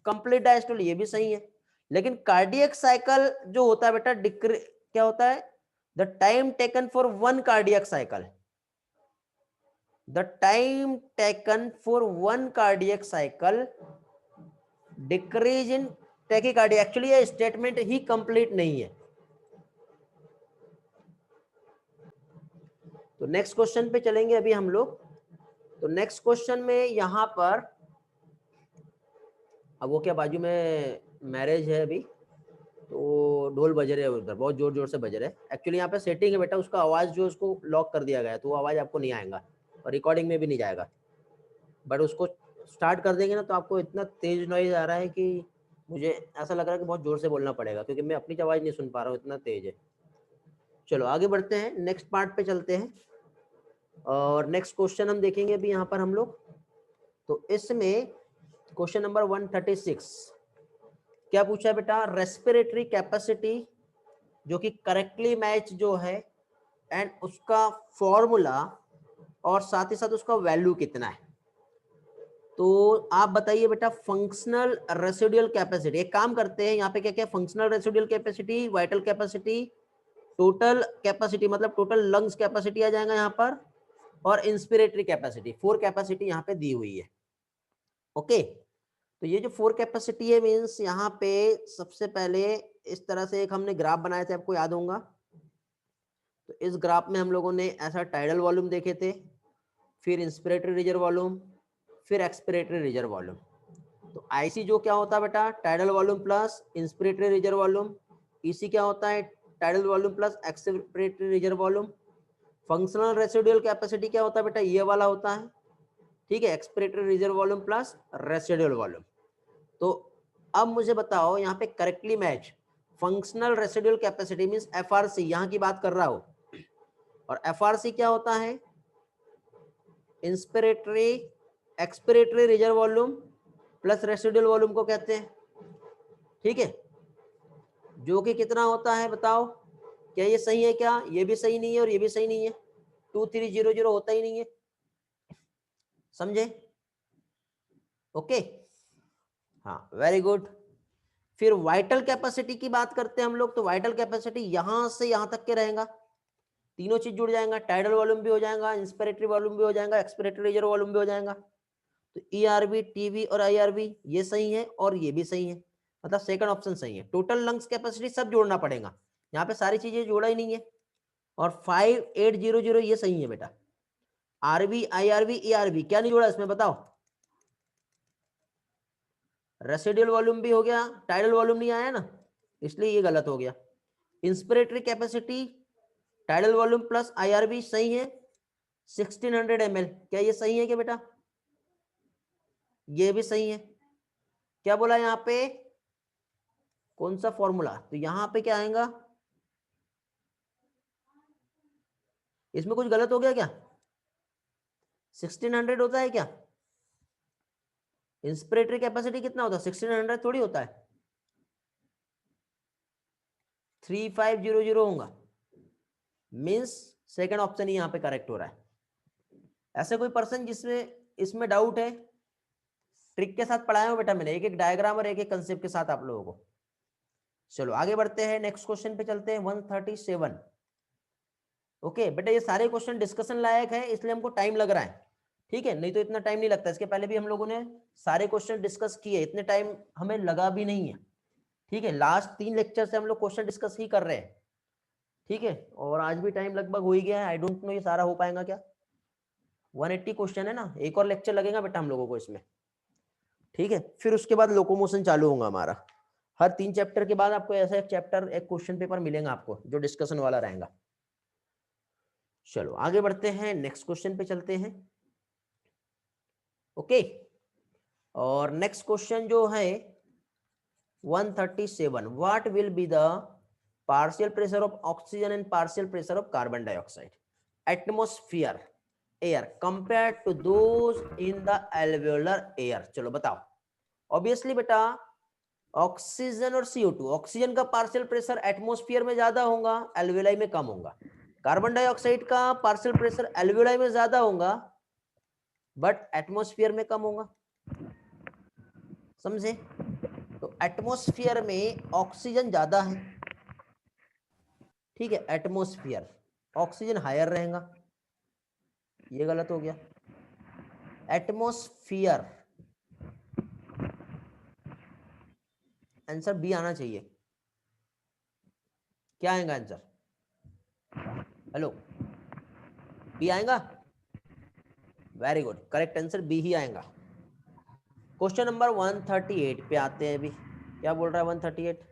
कंप्लीट डायस्टोल, ये भी सही है। लेकिन कार्डियक साइकिल जो होता है बेटा क्या होता है, the time taken for one cardiac cycle, the time taken for one cardiac cycle decrease in tachycardia. Actually ये स्टेटमेंट ही कंप्लीट नहीं है। तो नेक्स्ट क्वेश्चन पे चलेंगे अभी हम लोग। तो नेक्स्ट क्वेश्चन में यहां पर, अब वो क्या बाजू में मैरिज है अभी तो ढोल बज रहे हैं उधर, बहुत जोर जोर से बज रहे हैं। एक्चुअली यहाँ पे सेटिंग है बेटा, उसका आवाज जो उसको लॉक कर दिया गया है तो वो आवाज आपको नहीं आएगा और रिकॉर्डिंग में भी नहीं जाएगा। बट उसको स्टार्ट कर देंगे ना तो आपको इतना तेज नॉइज आ रहा है कि मुझे ऐसा लग रहा है कि बहुत जोर से बोलना पड़ेगा, क्योंकि मैं अपनी आवाज नहीं सुन पा रहा हूँ, इतना तेज है। चलो आगे बढ़ते हैं, नेक्स्ट पार्ट पे चलते हैं और नेक्स्ट क्वेश्चन हम देखेंगे अभी यहाँ पर हम लोग। तो इसमें क्वेश्चन नंबर 136 क्या पूछा है बेटा, रेस्पिरेटरी कैपेसिटी जो कि करेक्टली मैच जो है एंड उसका फॉर्मूला और साथ ही साथ उसका वैल्यू कितना है। तो आप बताइए बेटा, फंक्शनल रेसिडुअल कैपेसिटी, एक काम करते हैं यहाँ पे क्या क्या, functional residual capacity, vital capacity, total capacity मतलब टोटल लंग्स कैपेसिटी आ जाएगा यहाँ पर, और इंस्पिरेटरी कैपेसिटी, 4 कैपेसिटी यहाँ पे दी हुई है। ओके, तो ये जो 4 कैपेसिटी है मीन्स यहाँ पे सबसे पहले इस तरह से एक हमने ग्राफ बनाए थे, आपको याद होगा। तो इस ग्राफ में हम लोगों ने ऐसा टाइडल वॉल्यूम देखे थे, फिर इंस्पिरेटरी रिजर्व वॉल्यूम, फिर एक्सपिरेटरी रिजर्व वॉल्यूम। तो आईसी जो क्या होता है बेटा, tidal volume plus inspiratory reserve volume. EC क्या होता है, tidal volume plus expiratory reserve volume. Functional residual capacity क्या होता है बेटा, ये वाला होता है, ठीक है, expiratory reserve volume plus residual volume. तो अब मुझे बताओ यहाँ पे correctly match functional residual capacity means FRC, यहाँ की बात कर रहा हो, और एफआरसी क्या होता है, inspiratory expiratory reserve volume plus residual volume को कहते हैं, ठीक है, जो कि कितना होता है बताओ। क्या ये सही है, क्या ये भी सही नहीं है और ये भी सही नहीं है, 2300 होता ही नहीं है, समझे? ओके, हाँ, वेरी गुड। फिर वाइटल कैपेसिटी की बात करते हैं हम लोग, तो वाइटल कैपेसिटी यहां से यहां तक के रहेगा, तीनों चीज जुड़ जाएगा, टाइडल वॉल्यूम भी हो जाएगा, इंस्पिरेटरी वॉल्यूम भी हो जाएगा, एक्सपिरेटरी रिजर्व वॉल्यूम भी हो जाएगा। तो ईआरवी, टीवी और आईआरवी ये सही है और ये भी सही है, मतलब सेकंड ऑप्शन सही है। टोटल लंग्स कैपेसिटी सब जोड़ना पड़ेगा, यहाँ पे सारी चीजें जोड़ा ही नहीं है। और 5800 ये सही है बेटा। आरवी, आईआरवी, ईआरवी क्या नहीं जोड़ा इसमें बताओ? रेसिडुअल वॉल्यूम भी हो गया, टाइडल वॉल्यूम नहीं आया ना, इसलिए ये गलत हो गया। Inspiratory capacity, tidal volume plus IRV सही है, 1600 ml, क्या ये सही है क्या बेटा? ये भी सही है। क्या बोला यहाँ पे, कौन सा फॉर्मूला? तो यहाँ पे क्या आएगा, इसमें कुछ गलत हो गया क्या? 1600 होता है क्या? इंस्पिरेटरी कैपेसिटी कितना होता है? 1600 थोड़ी होता है, 3500 होगा। मीन्स सेकंड ऑप्शन ही यहाँ पे करेक्ट हो रहा है। ऐसे कोई पर्सन जिसमें इसमें डाउट है, ट्रिक के साथ पढ़ाया हो बेटा मैंने, एक एक डायग्राम और एक एक कंसेप्ट के साथ आप लोगों को। चलो आगे बढ़ते हैं, नेक्स्ट क्वेश्चन पे चलते हैं, 137। ओके बेटा, ये सारे क्वेश्चन डिस्कशन लायक है इसलिए हमको टाइम लग रहा है, ठीक है, नहीं तो इतना टाइम नहीं लगता। इसके पहले भी हम लोगों ने सारे क्वेश्चन डिस्कस किए, इतने टाइम हमें लगा भी नहीं है, ठीक है। लास्ट 3 लेक्चर से हम लोग क्वेश्चन डिस्कस ही कर रहे हैं, ठीक है। और आज भी टाइम लगभग हो ही गया है, आई डोंट नो ये सारा हो पाएगा क्या। 180 क्वेश्चन है ना, एक और लेक्चर लगेगा बेटा हम लोगों को इसमें, ठीक है। फिर उसके बाद लोकोमोशन चालू होगा हमारा। हर 3 चैप्टर के बाद आपको ऐसा एक चैप्टर, एक क्वेश्चन पेपर मिलेगा आपको जो डिस्कशन वाला रहेगा। चलो आगे बढ़ते हैं, नेक्स्ट क्वेश्चन पे चलते हैं। ओके, और नेक्स्ट क्वेश्चन जो है 137, what will be the partial pressure of oxygen and partial pressure of carbon dioxide atmosphere air compare to those in the alveolar air. चलो बताओ। ऑब्वियसली बेटा ऑक्सीजन और CO2, ऑक्सीजन का पार्शियल प्रेशर एटमॉस्फेयर में ज्यादा होगा, एल्वेलाई में कम होगा। कार्बन डाइऑक्साइड का पार्शियल प्रेशर एल्वेलाई में ज्यादा होगा बट एटमॉस्फेयर में कम होगा, समझे? तो एटमॉस्फेयर में ऑक्सीजन ज्यादा है, ठीक है, एटमॉस्फेयर ऑक्सीजन हायर रहेगा, ये गलत हो गया। एटमॉस्फेयर, आंसर बी आना चाहिए। क्या आएगा आंसर? हेलो, बी आएगा? Very good, correct answer B ही आएगा। क्वेश्चन नंबर 138 पे आते हैं अभी, क्या बोल रहा है 138?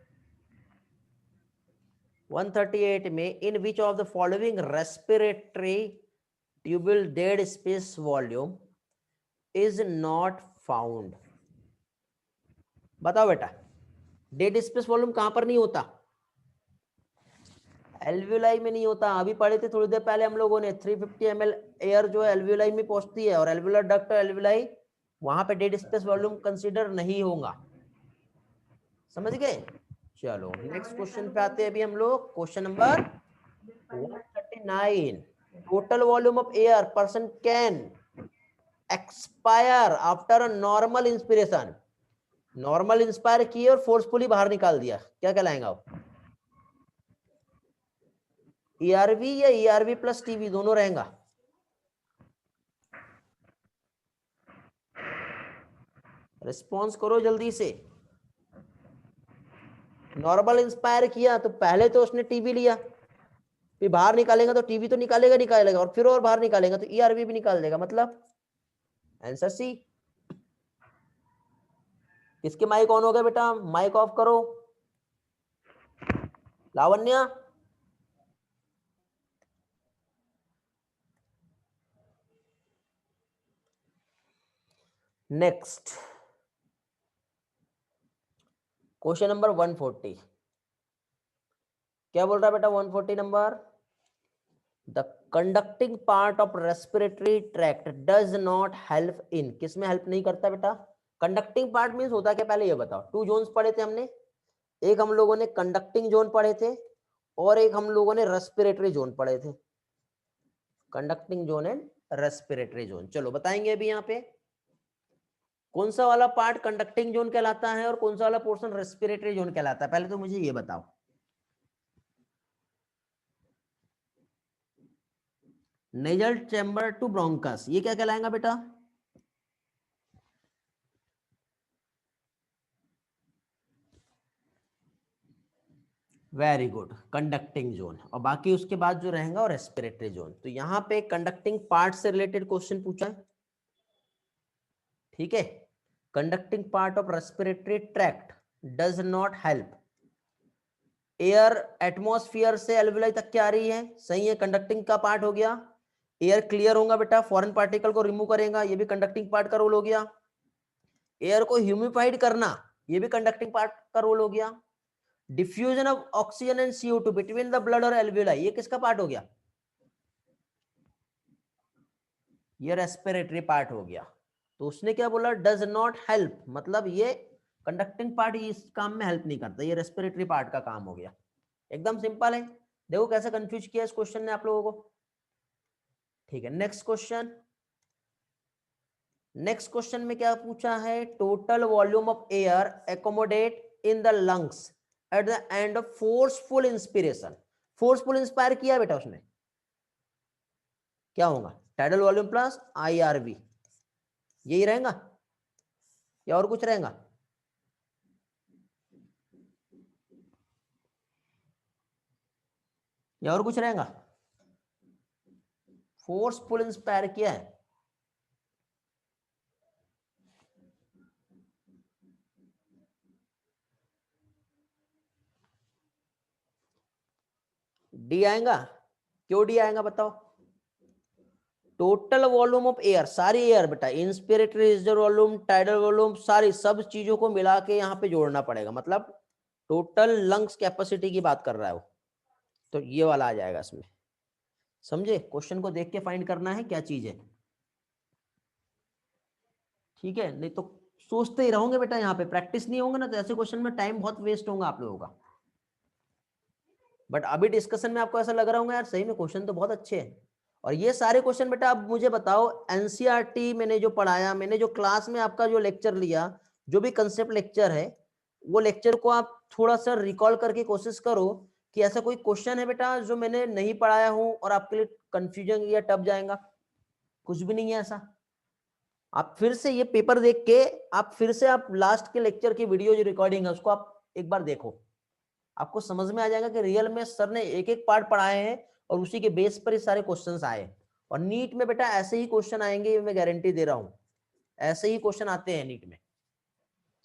138 में in which of the following respiratory tubule dead space volume is not found. बताओ बेटा, डेड स्पेस वॉल्यूम कहां पर नहीं होता? एल्वियोलाई में नहीं होता। अभी पढ़े थे थोड़ी देर पहले हम लोगों ने, 350 ml एयर जो है एल्वियोलाई में पहुंचती है, और एल्वियोलर डक्ट एल्वियोलाई वहां पे डेड स्पेस वॉल्यूम कंसीडर नहीं होगा, समझ गए? चलो नेक्स्ट क्वेश्चन पे आते हैं अभी हम लोग, question number 139। Total volume of air person can expire after a normal inspiration. Normal inspire किए और फोर्सफुली बाहर निकाल दिया, क्या कहलाएगा वो? ईआरवी या ईआरवी प्लस टीवी दोनों रहेगा? रिस्पॉन्स करो जल्दी से। नॉर्मल इंस्पायर किया तो पहले तो उसने टीवी लिया, फिर बाहर निकालेगा तो टीवी तो निकालेगा निकालेगा, और फिर और बाहर निकालेगा तो ईआरवी भी निकाल देगा, मतलब आंसर सी। किसके माइक ऑन हो गया बेटा? माइक ऑफ करो। Lavanya, next question number 140। क्या बोल रहा है बेटा 140 number? The conducting part of respiratory tract does not help in, किसमें हेल्प नहीं करता बेटा? कंडक्टिंग पार्ट मींस होता क्या, पहले ये बताओ। 2 जोन्स पढ़े थे हमने, एक हम लोगों ने कंडक्टिंग जोन पढ़े थे और एक हम लोगों ने रेस्पिरेटरी जोन पढ़े थे। Conducting zone and respiratory zone, चलो बताएंगे अभी यहाँ पे। कौन सा वाला पार्ट कंडक्टिंग जोन कहलाता है और कौन सा वाला पोर्शन रेस्पिरेटरी जोन कहलाता है, पहले तो मुझे ये बताओ। नेजल चैम्बर टू ब्रोंकस ये क्या कहलाएगा बेटा? Very good, conducting zone. और बाकी उसके बाद जो रहेगा वो रेस्पिरेटरी जोन। तो यहाँ पे कंडक्टिंग पार्ट से रिलेटेड क्वेश्चन पूछा है, ठीक है। Conducting part of respiratory tract does not help air atmosphere से एल्वियोलाई तक क्या आ रही है, सही है, कंडक्टिंग का पार्ट हो गया। एयर क्लियर होगा बेटा, फॉरेन पार्टिकल को रिमूव करेगा, ये भी कंडक्टिंग पार्ट का रोल हो गया। एयर को ह्यूमिफाइड करना, ये भी कंडक्टिंग पार्ट का रोल हो गया। Diffusion of oxygen and CO2 between the blood और एल्वियोलाई, ये किसका पार्ट हो गया? ये रेस्पिरेटरी पार्ट हो गया। तो उसने क्या बोला, डज नॉट हेल्प, मतलब ये कंडक्टिंग पार्ट इस काम में हेल्प नहीं करता, ये रेस्पिरेटरी पार्ट का काम हो गया। एकदम सिंपल है। देखो कैसे कंफ्यूज किया इस क्वेश्चन ने आप लोगों को। ठीक है, नेक्स्ट क्वेश्चन। नेक्स्ट क्वेश्चन में क्या पूछा है, total volume of air accommodate in the lungs at the end of forceful inspiration. Forceful inspire किया बेटा उसने, क्या होगा? टाइडल वॉल्यूम प्लस IRV, यही रहेगा या और कुछ रहेगा? या और कुछ रहेगा? फोर्सफुल इंस्पायर किया है, डी आएगा। क्यों डी आएगा बताओ? टोटल वॉल्यूम ऑफ एयर, सारी एयर बेटा, inspiratory reserve volume, tidal volume, सारी सब चीजों को मिला के यहाँ पे जोड़ना पड़ेगा, मतलब टोटल लंग्स कैपेसिटी की बात कर रहा है वो। तो ये वाला आ जाएगा इसमें, समझे? क्वेश्चन को देख के फाइंड करना है क्या चीज है, ठीक है। नहीं तो सोचते ही रहोगे बेटा, यहाँ पे प्रैक्टिस नहीं होगा ना, तो ऐसे क्वेश्चन में टाइम बहुत वेस्ट होगा आप लोगों का। बट अभी डिस्कशन में आपको ऐसा लग रहा होगा यार सही में क्वेश्चन तो बहुत अच्छे हैं। और ये सारे क्वेश्चन बेटा अब मुझे बताओ, एनसीईआरटी मैंने जो पढ़ाया, मैंने जो क्लास में आपका जो लेक्चर लिया, जो भी कंसेप्ट लेक्चर है, वो लेक्चर को आप थोड़ा सा रिकॉल करके कोशिश करो कि ऐसा कोई क्वेश्चन है बेटा जो मैंने नहीं पढ़ाया हूं और आपके लिए कंफ्यूजन या टफ जाएगा। कुछ भी नहीं है ऐसा। आप फिर से ये पेपर देख के, आप फिर से आप लास्ट के लेक्चर की वीडियो जो रिकॉर्डिंग है उसको आप एक बार देखो, आपको समझ में आ जाएगा कि रियल में सर ने एक एक पार्ट पढ़ाए हैं और उसी के बेस पर ये सारे क्वेश्चंस आए। और नीट में बेटा ऐसे ही क्वेश्चन आएंगे, मैं गारंटी दे रहा हूं, ऐसे ही क्वेश्चन आते हैं नीट में,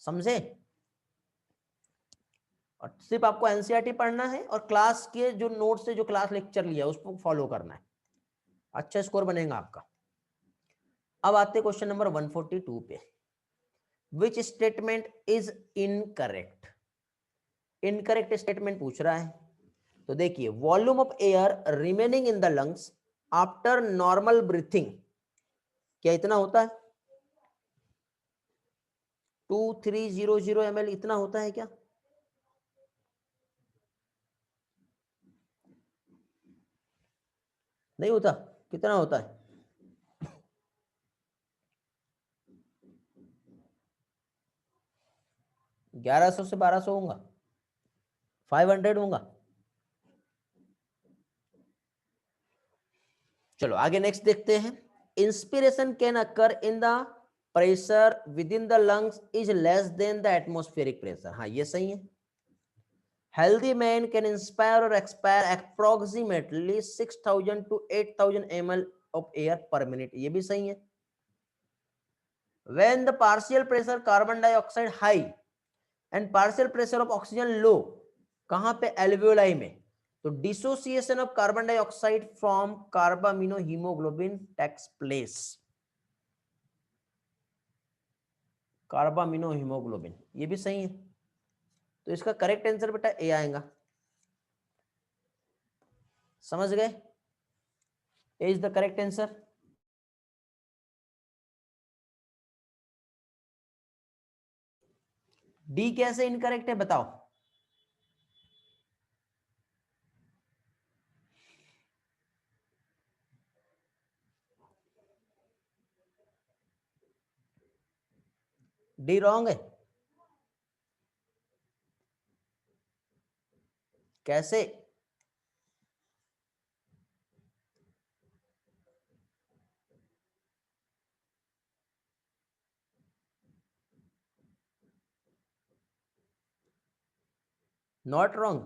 समझे? और सिर्फ आपको एनसीईआरटी पढ़ना है और क्लास के जो नोट से जो क्लास लेक्चर लिया उसको फॉलो करना है, अच्छा स्कोर बनेगा आपका। अब आते क्वेश्चन नंबर 142 पे, which statement is incorrect? Incorrect statement पूछ रहा है। तो देखिए, volume of air remaining in the lungs after normal breathing, क्या इतना होता है? 2300 ml इतना होता है क्या? नहीं होता, कितना होता है? 1100 से 1200 होगा, 500 होगा। चलो आगे नेक्स्ट देखते हैं। Inspiration can occur in the pressure with in the lungs is less than the atmospheric pressure, हाँ ये सही है। हेल्दी मैन कैन इंस्पायर और expire approximately 6000 to 8000 ml of air पर मिनट, ये भी सही है। when the partial pressure carbon dioxide high and partial pressure of oxygen low, कहां पे? एल्वियोलाई में। तो dissociation of carbon dioxide from carbamino haemoglobin takes place, carbamino haemoglobin, ये भी सही है। तो इसका करेक्ट आंसर बेटा ए आएगा, समझ गए? A is the correct answer. D कैसे इनकरेक्ट है बताओ? डी रॉन्ग है? कैसे? नॉट रॉन्ग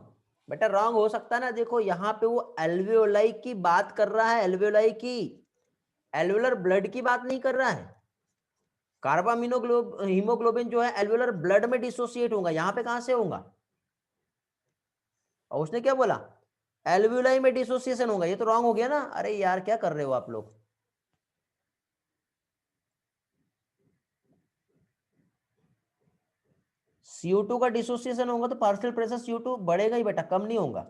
बेटा, रॉन्ग हो सकता है ना। देखो यहाँ पे वो एल्वियोलाई की बात कर रहा है, एल्वियोलाई की, एल्वियोलर ब्लड की बात नहीं कर रहा है। हीमोग्लोबिन जो है एल्वियोलर ब्लड में डिसोसिएट होगा, यहाँ पे कहां से होगा? और उसने क्या बोला? एल्वियोलाई में डिसोसिएशन होगा, ये तो रॉन्ग हो गया ना। अरे यार क्या कर रहे हो आप लोग? CO2 का डिसोसिएशन होगा तो पार्शियल प्रेशर CO2 बढ़ेगा ही बेटा, कम नहीं होगा।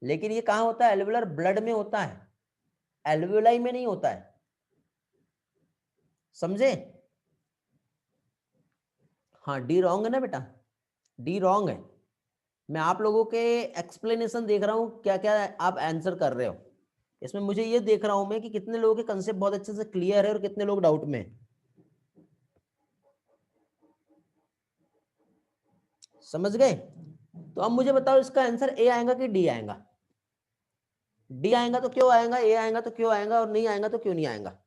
लेकिन ये कहां होता है? एल्वियोलर ब्लड में होता है, एल्वियोलाई में नहीं होता है। समझे? हाँ, डी रॉन्ग है ना बेटा, डी रॉन्ग है। मैं आप लोगों के एक्सप्लेनेशन देख रहा हूं, क्या क्या आप आंसर कर रहे हो इसमें। मुझे ये देख रहा हूं मैं कि कितने लोगों के कंसेप्ट बहुत अच्छे से क्लियर है और कितने लोग डाउट में हैं। समझ गए? तो अब मुझे बताओ इसका आंसर ए आएगा कि डी आएगा? डी आएगा तो क्यों आएगा, ए आएगा तो क्यों आएगा, और नहीं आएगा तो क्यों नहीं आएगा?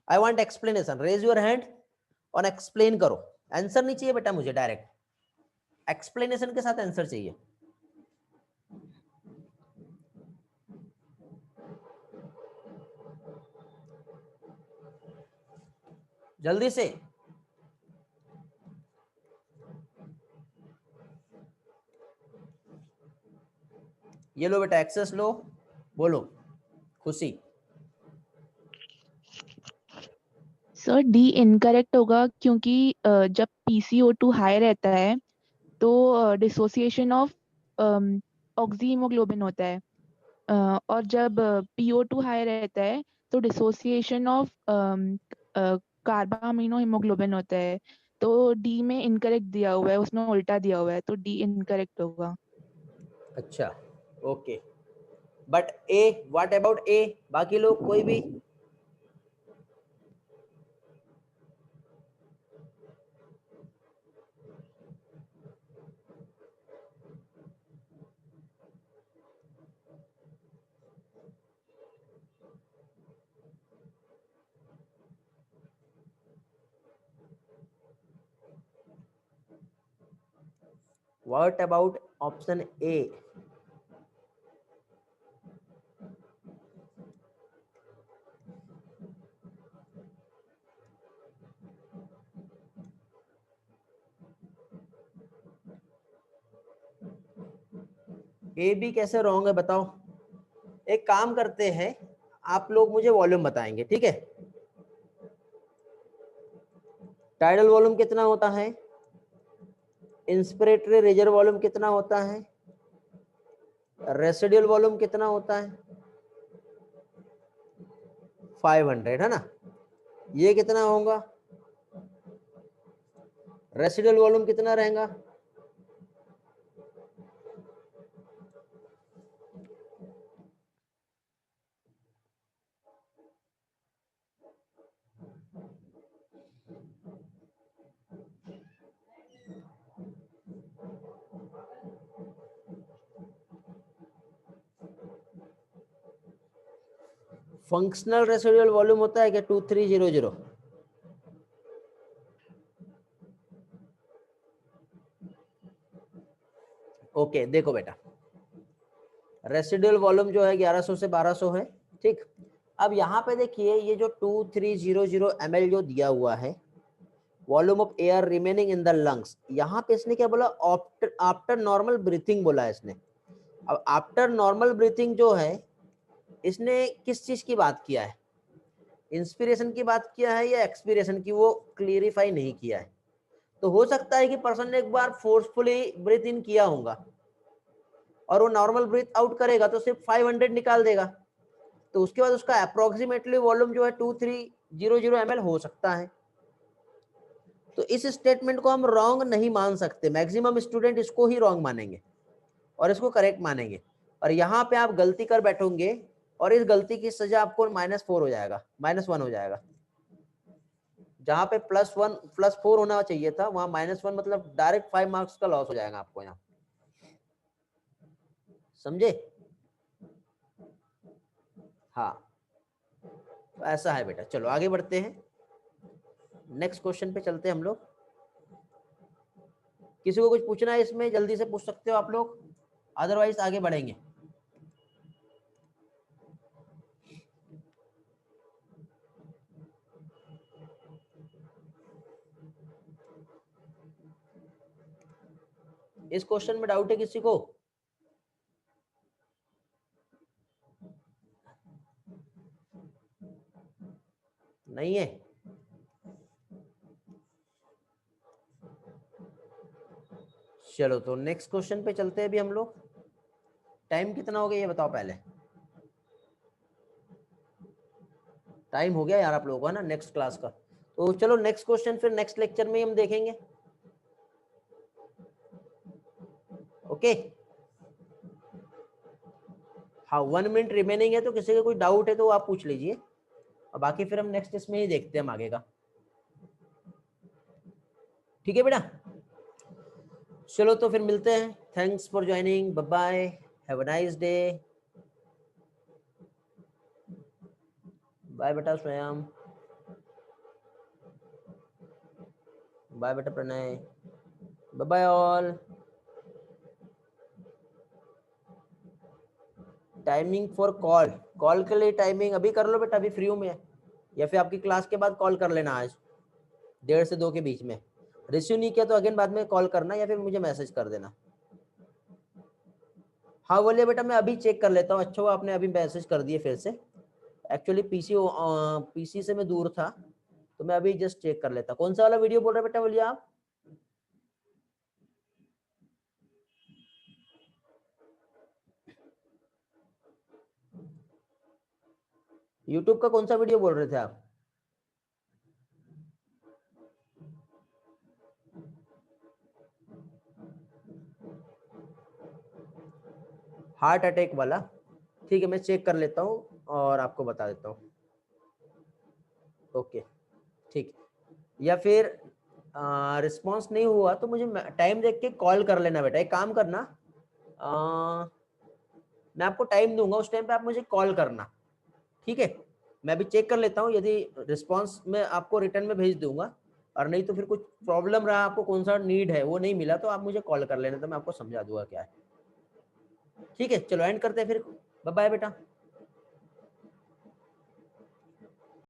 I want explanation, raise your hand और एक्सप्लेन करो। आंसर नहीं चाहिए बेटा मुझे, डायरेक्ट एक्सप्लेनेशन के साथ आंसर चाहिए। जल्दी से। ये लो बेटा एक्सेस लो, बोलो खुशी। सर डी इनकरेक्ट होगा क्योंकि जब PCO2 हाई रहता है तो डिसोसिएशन ऑफ ऑक्सी हीमोग्लोबिन होता है, और जब PO2 हाई रहता है तो डिसोसिएशन ऑफ कार्बामिनो हीमोग्लोबिन होता है। तो डी में इनकरेक्ट दिया हुआ है, उसमें उल्टा दिया हुआ है, तो डी इनकरेक्ट होगा। अच्छा okay, but A, what about A? बाकी लोग कोई भी? What about option A? A भी कैसे रॉन्ग है बताओ? एक काम करते हैं, आप लोग मुझे वॉल्यूम बताएंगे, ठीक है? टाइडल वॉल्यूम कितना होता है, इंस्पिरेटरी रिजर्व वॉल्यूम कितना होता है, रेसिडुअल वॉल्यूम कितना होता है? 500 है ना। ये कितना होगा? रेसिडुअल वॉल्यूम कितना रहेगा? फंक्शनल रेसिडुअल वॉल्यूम होता है क्या 2300? ओके देखो बेटा, रेसिडुअल वॉल्यूम जो है 1100 से 1200 है, ठीक। अब यहाँ पे देखिए ये जो 2300 ml जो दिया हुआ है, volume of air remaining in the lungs, यहाँ पे इसने क्या बोला? आफ्टर नॉर्मल ब्रीथिंग बोला है इसने। अब आफ्टर नॉर्मल ब्रीथिंग जो है, इसने किस चीज की बात किया है? इंस्पिरेशन की बात किया है या एक्सपीरेशन की? वो क्लियरिफाई नहीं किया है। तो हो सकता है कि पर्सन ने एक बार फोर्सफुली ब्रीथ इन किया होगा और वो नॉर्मल ब्रीथ आउट करेगा तो सिर्फ 500 निकाल देगा, तो उसके बाद उसका अप्रोक्सीमेटली वॉल्यूम जो है 2300 ml हो सकता है। तो इस स्टेटमेंट को हम रॉन्ग नहीं मान सकते, मैक्सिमम स्टूडेंट इसको ही रॉन्ग मानेंगे और इसको करेक्ट मानेंगे। और यहाँ पे आप गलती कर बैठोगे और इस गलती की सजा आपको -4 हो जाएगा, -1 हो जाएगा। जहाँ पे +1 +4 होना चाहिए था वहां -1 मतलब डायरेक्ट 5 मार्क्स का लॉस हो जाएगा आपको यहाँ, समझे? हाँ तो ऐसा है बेटा। चलो आगे बढ़ते हैं, नेक्स्ट क्वेश्चन पे चलते हैं हम लोग। किसी को कुछ पूछना है इसमें जल्दी से पूछ सकते हो आप लोग, अदरवाइज आगे बढ़ेंगे। इस क्वेश्चन में डाउट है किसी को? नहीं है? चलो तो नेक्स्ट क्वेश्चन पे चलते हैं अभी हम लोग। टाइम कितना हो गया ये बताओ पहले। टाइम हो गया यार आप लोगों का ना नेक्स्ट क्लास का, तो चलो नेक्स्ट क्वेश्चन फिर नेक्स्ट लेक्चर में हम देखेंगे। ओके हाँ 1 मिनट रिमेनिंग है, तो किसी का कोई डाउट है तो आप पूछ लीजिए, और बाकी फिर हम नेक्स्ट इसमें ही देखते हैं हम आगे का। ठीक है बेटा, चलो तो फिर मिलते हैं। Thanks for joining, bye bye, have a nice day. Bye बेटा स्वयं, बाय बेटा Pranay, bye bye all. Timing for call, call के लिए टाइमिंग अभी कर लो बेटा, अभी फ्री हूँ मैं, या फिर आपकी क्लास के बाद कॉल कर लेना आज 1:30 से 2 के बीच में। रिसीव नहीं किया तो अगेन बाद में कॉल करना या फिर मुझे मैसेज कर देना। हाँ बोलिए बेटा, मैं अभी चेक कर लेता हूँ। अच्छा हुआ आपने अभी मैसेज कर दिए फिर से, एक्चुअली पीसी से मैं दूर था, तो मैं अभी जस्ट चेक कर लेता। कौन सा वाला वीडियो बोल रहे बेटा, बोलिए आप। यूट्यूब का कौन सा वीडियो बोल रहे थे आप? हार्ट अटैक वाला? ठीक है मैं चेक कर लेता हूँ और आपको बता देता हूँ। ओके ठीक, या फिर रिस्पॉन्स नहीं हुआ तो मुझे टाइम देख के कॉल कर लेना बेटा। एक काम करना, मैं आपको टाइम दूंगा, उस टाइम पे आप मुझे कॉल करना, ठीक है? मैं अभी चेक कर लेता हूँ, यदि रिस्पॉन्स मैं आपको रिटर्न में भेज दूंगा, और नहीं तो फिर कुछ प्रॉब्लम रहा, आपको कौन सा नीड है वो नहीं मिला, तो आप मुझे कॉल कर लेना, तो मैं आपको समझा दूंगा क्या है। ठीक है चलो एंड करते हैं फिर, बाय बाय बेटा।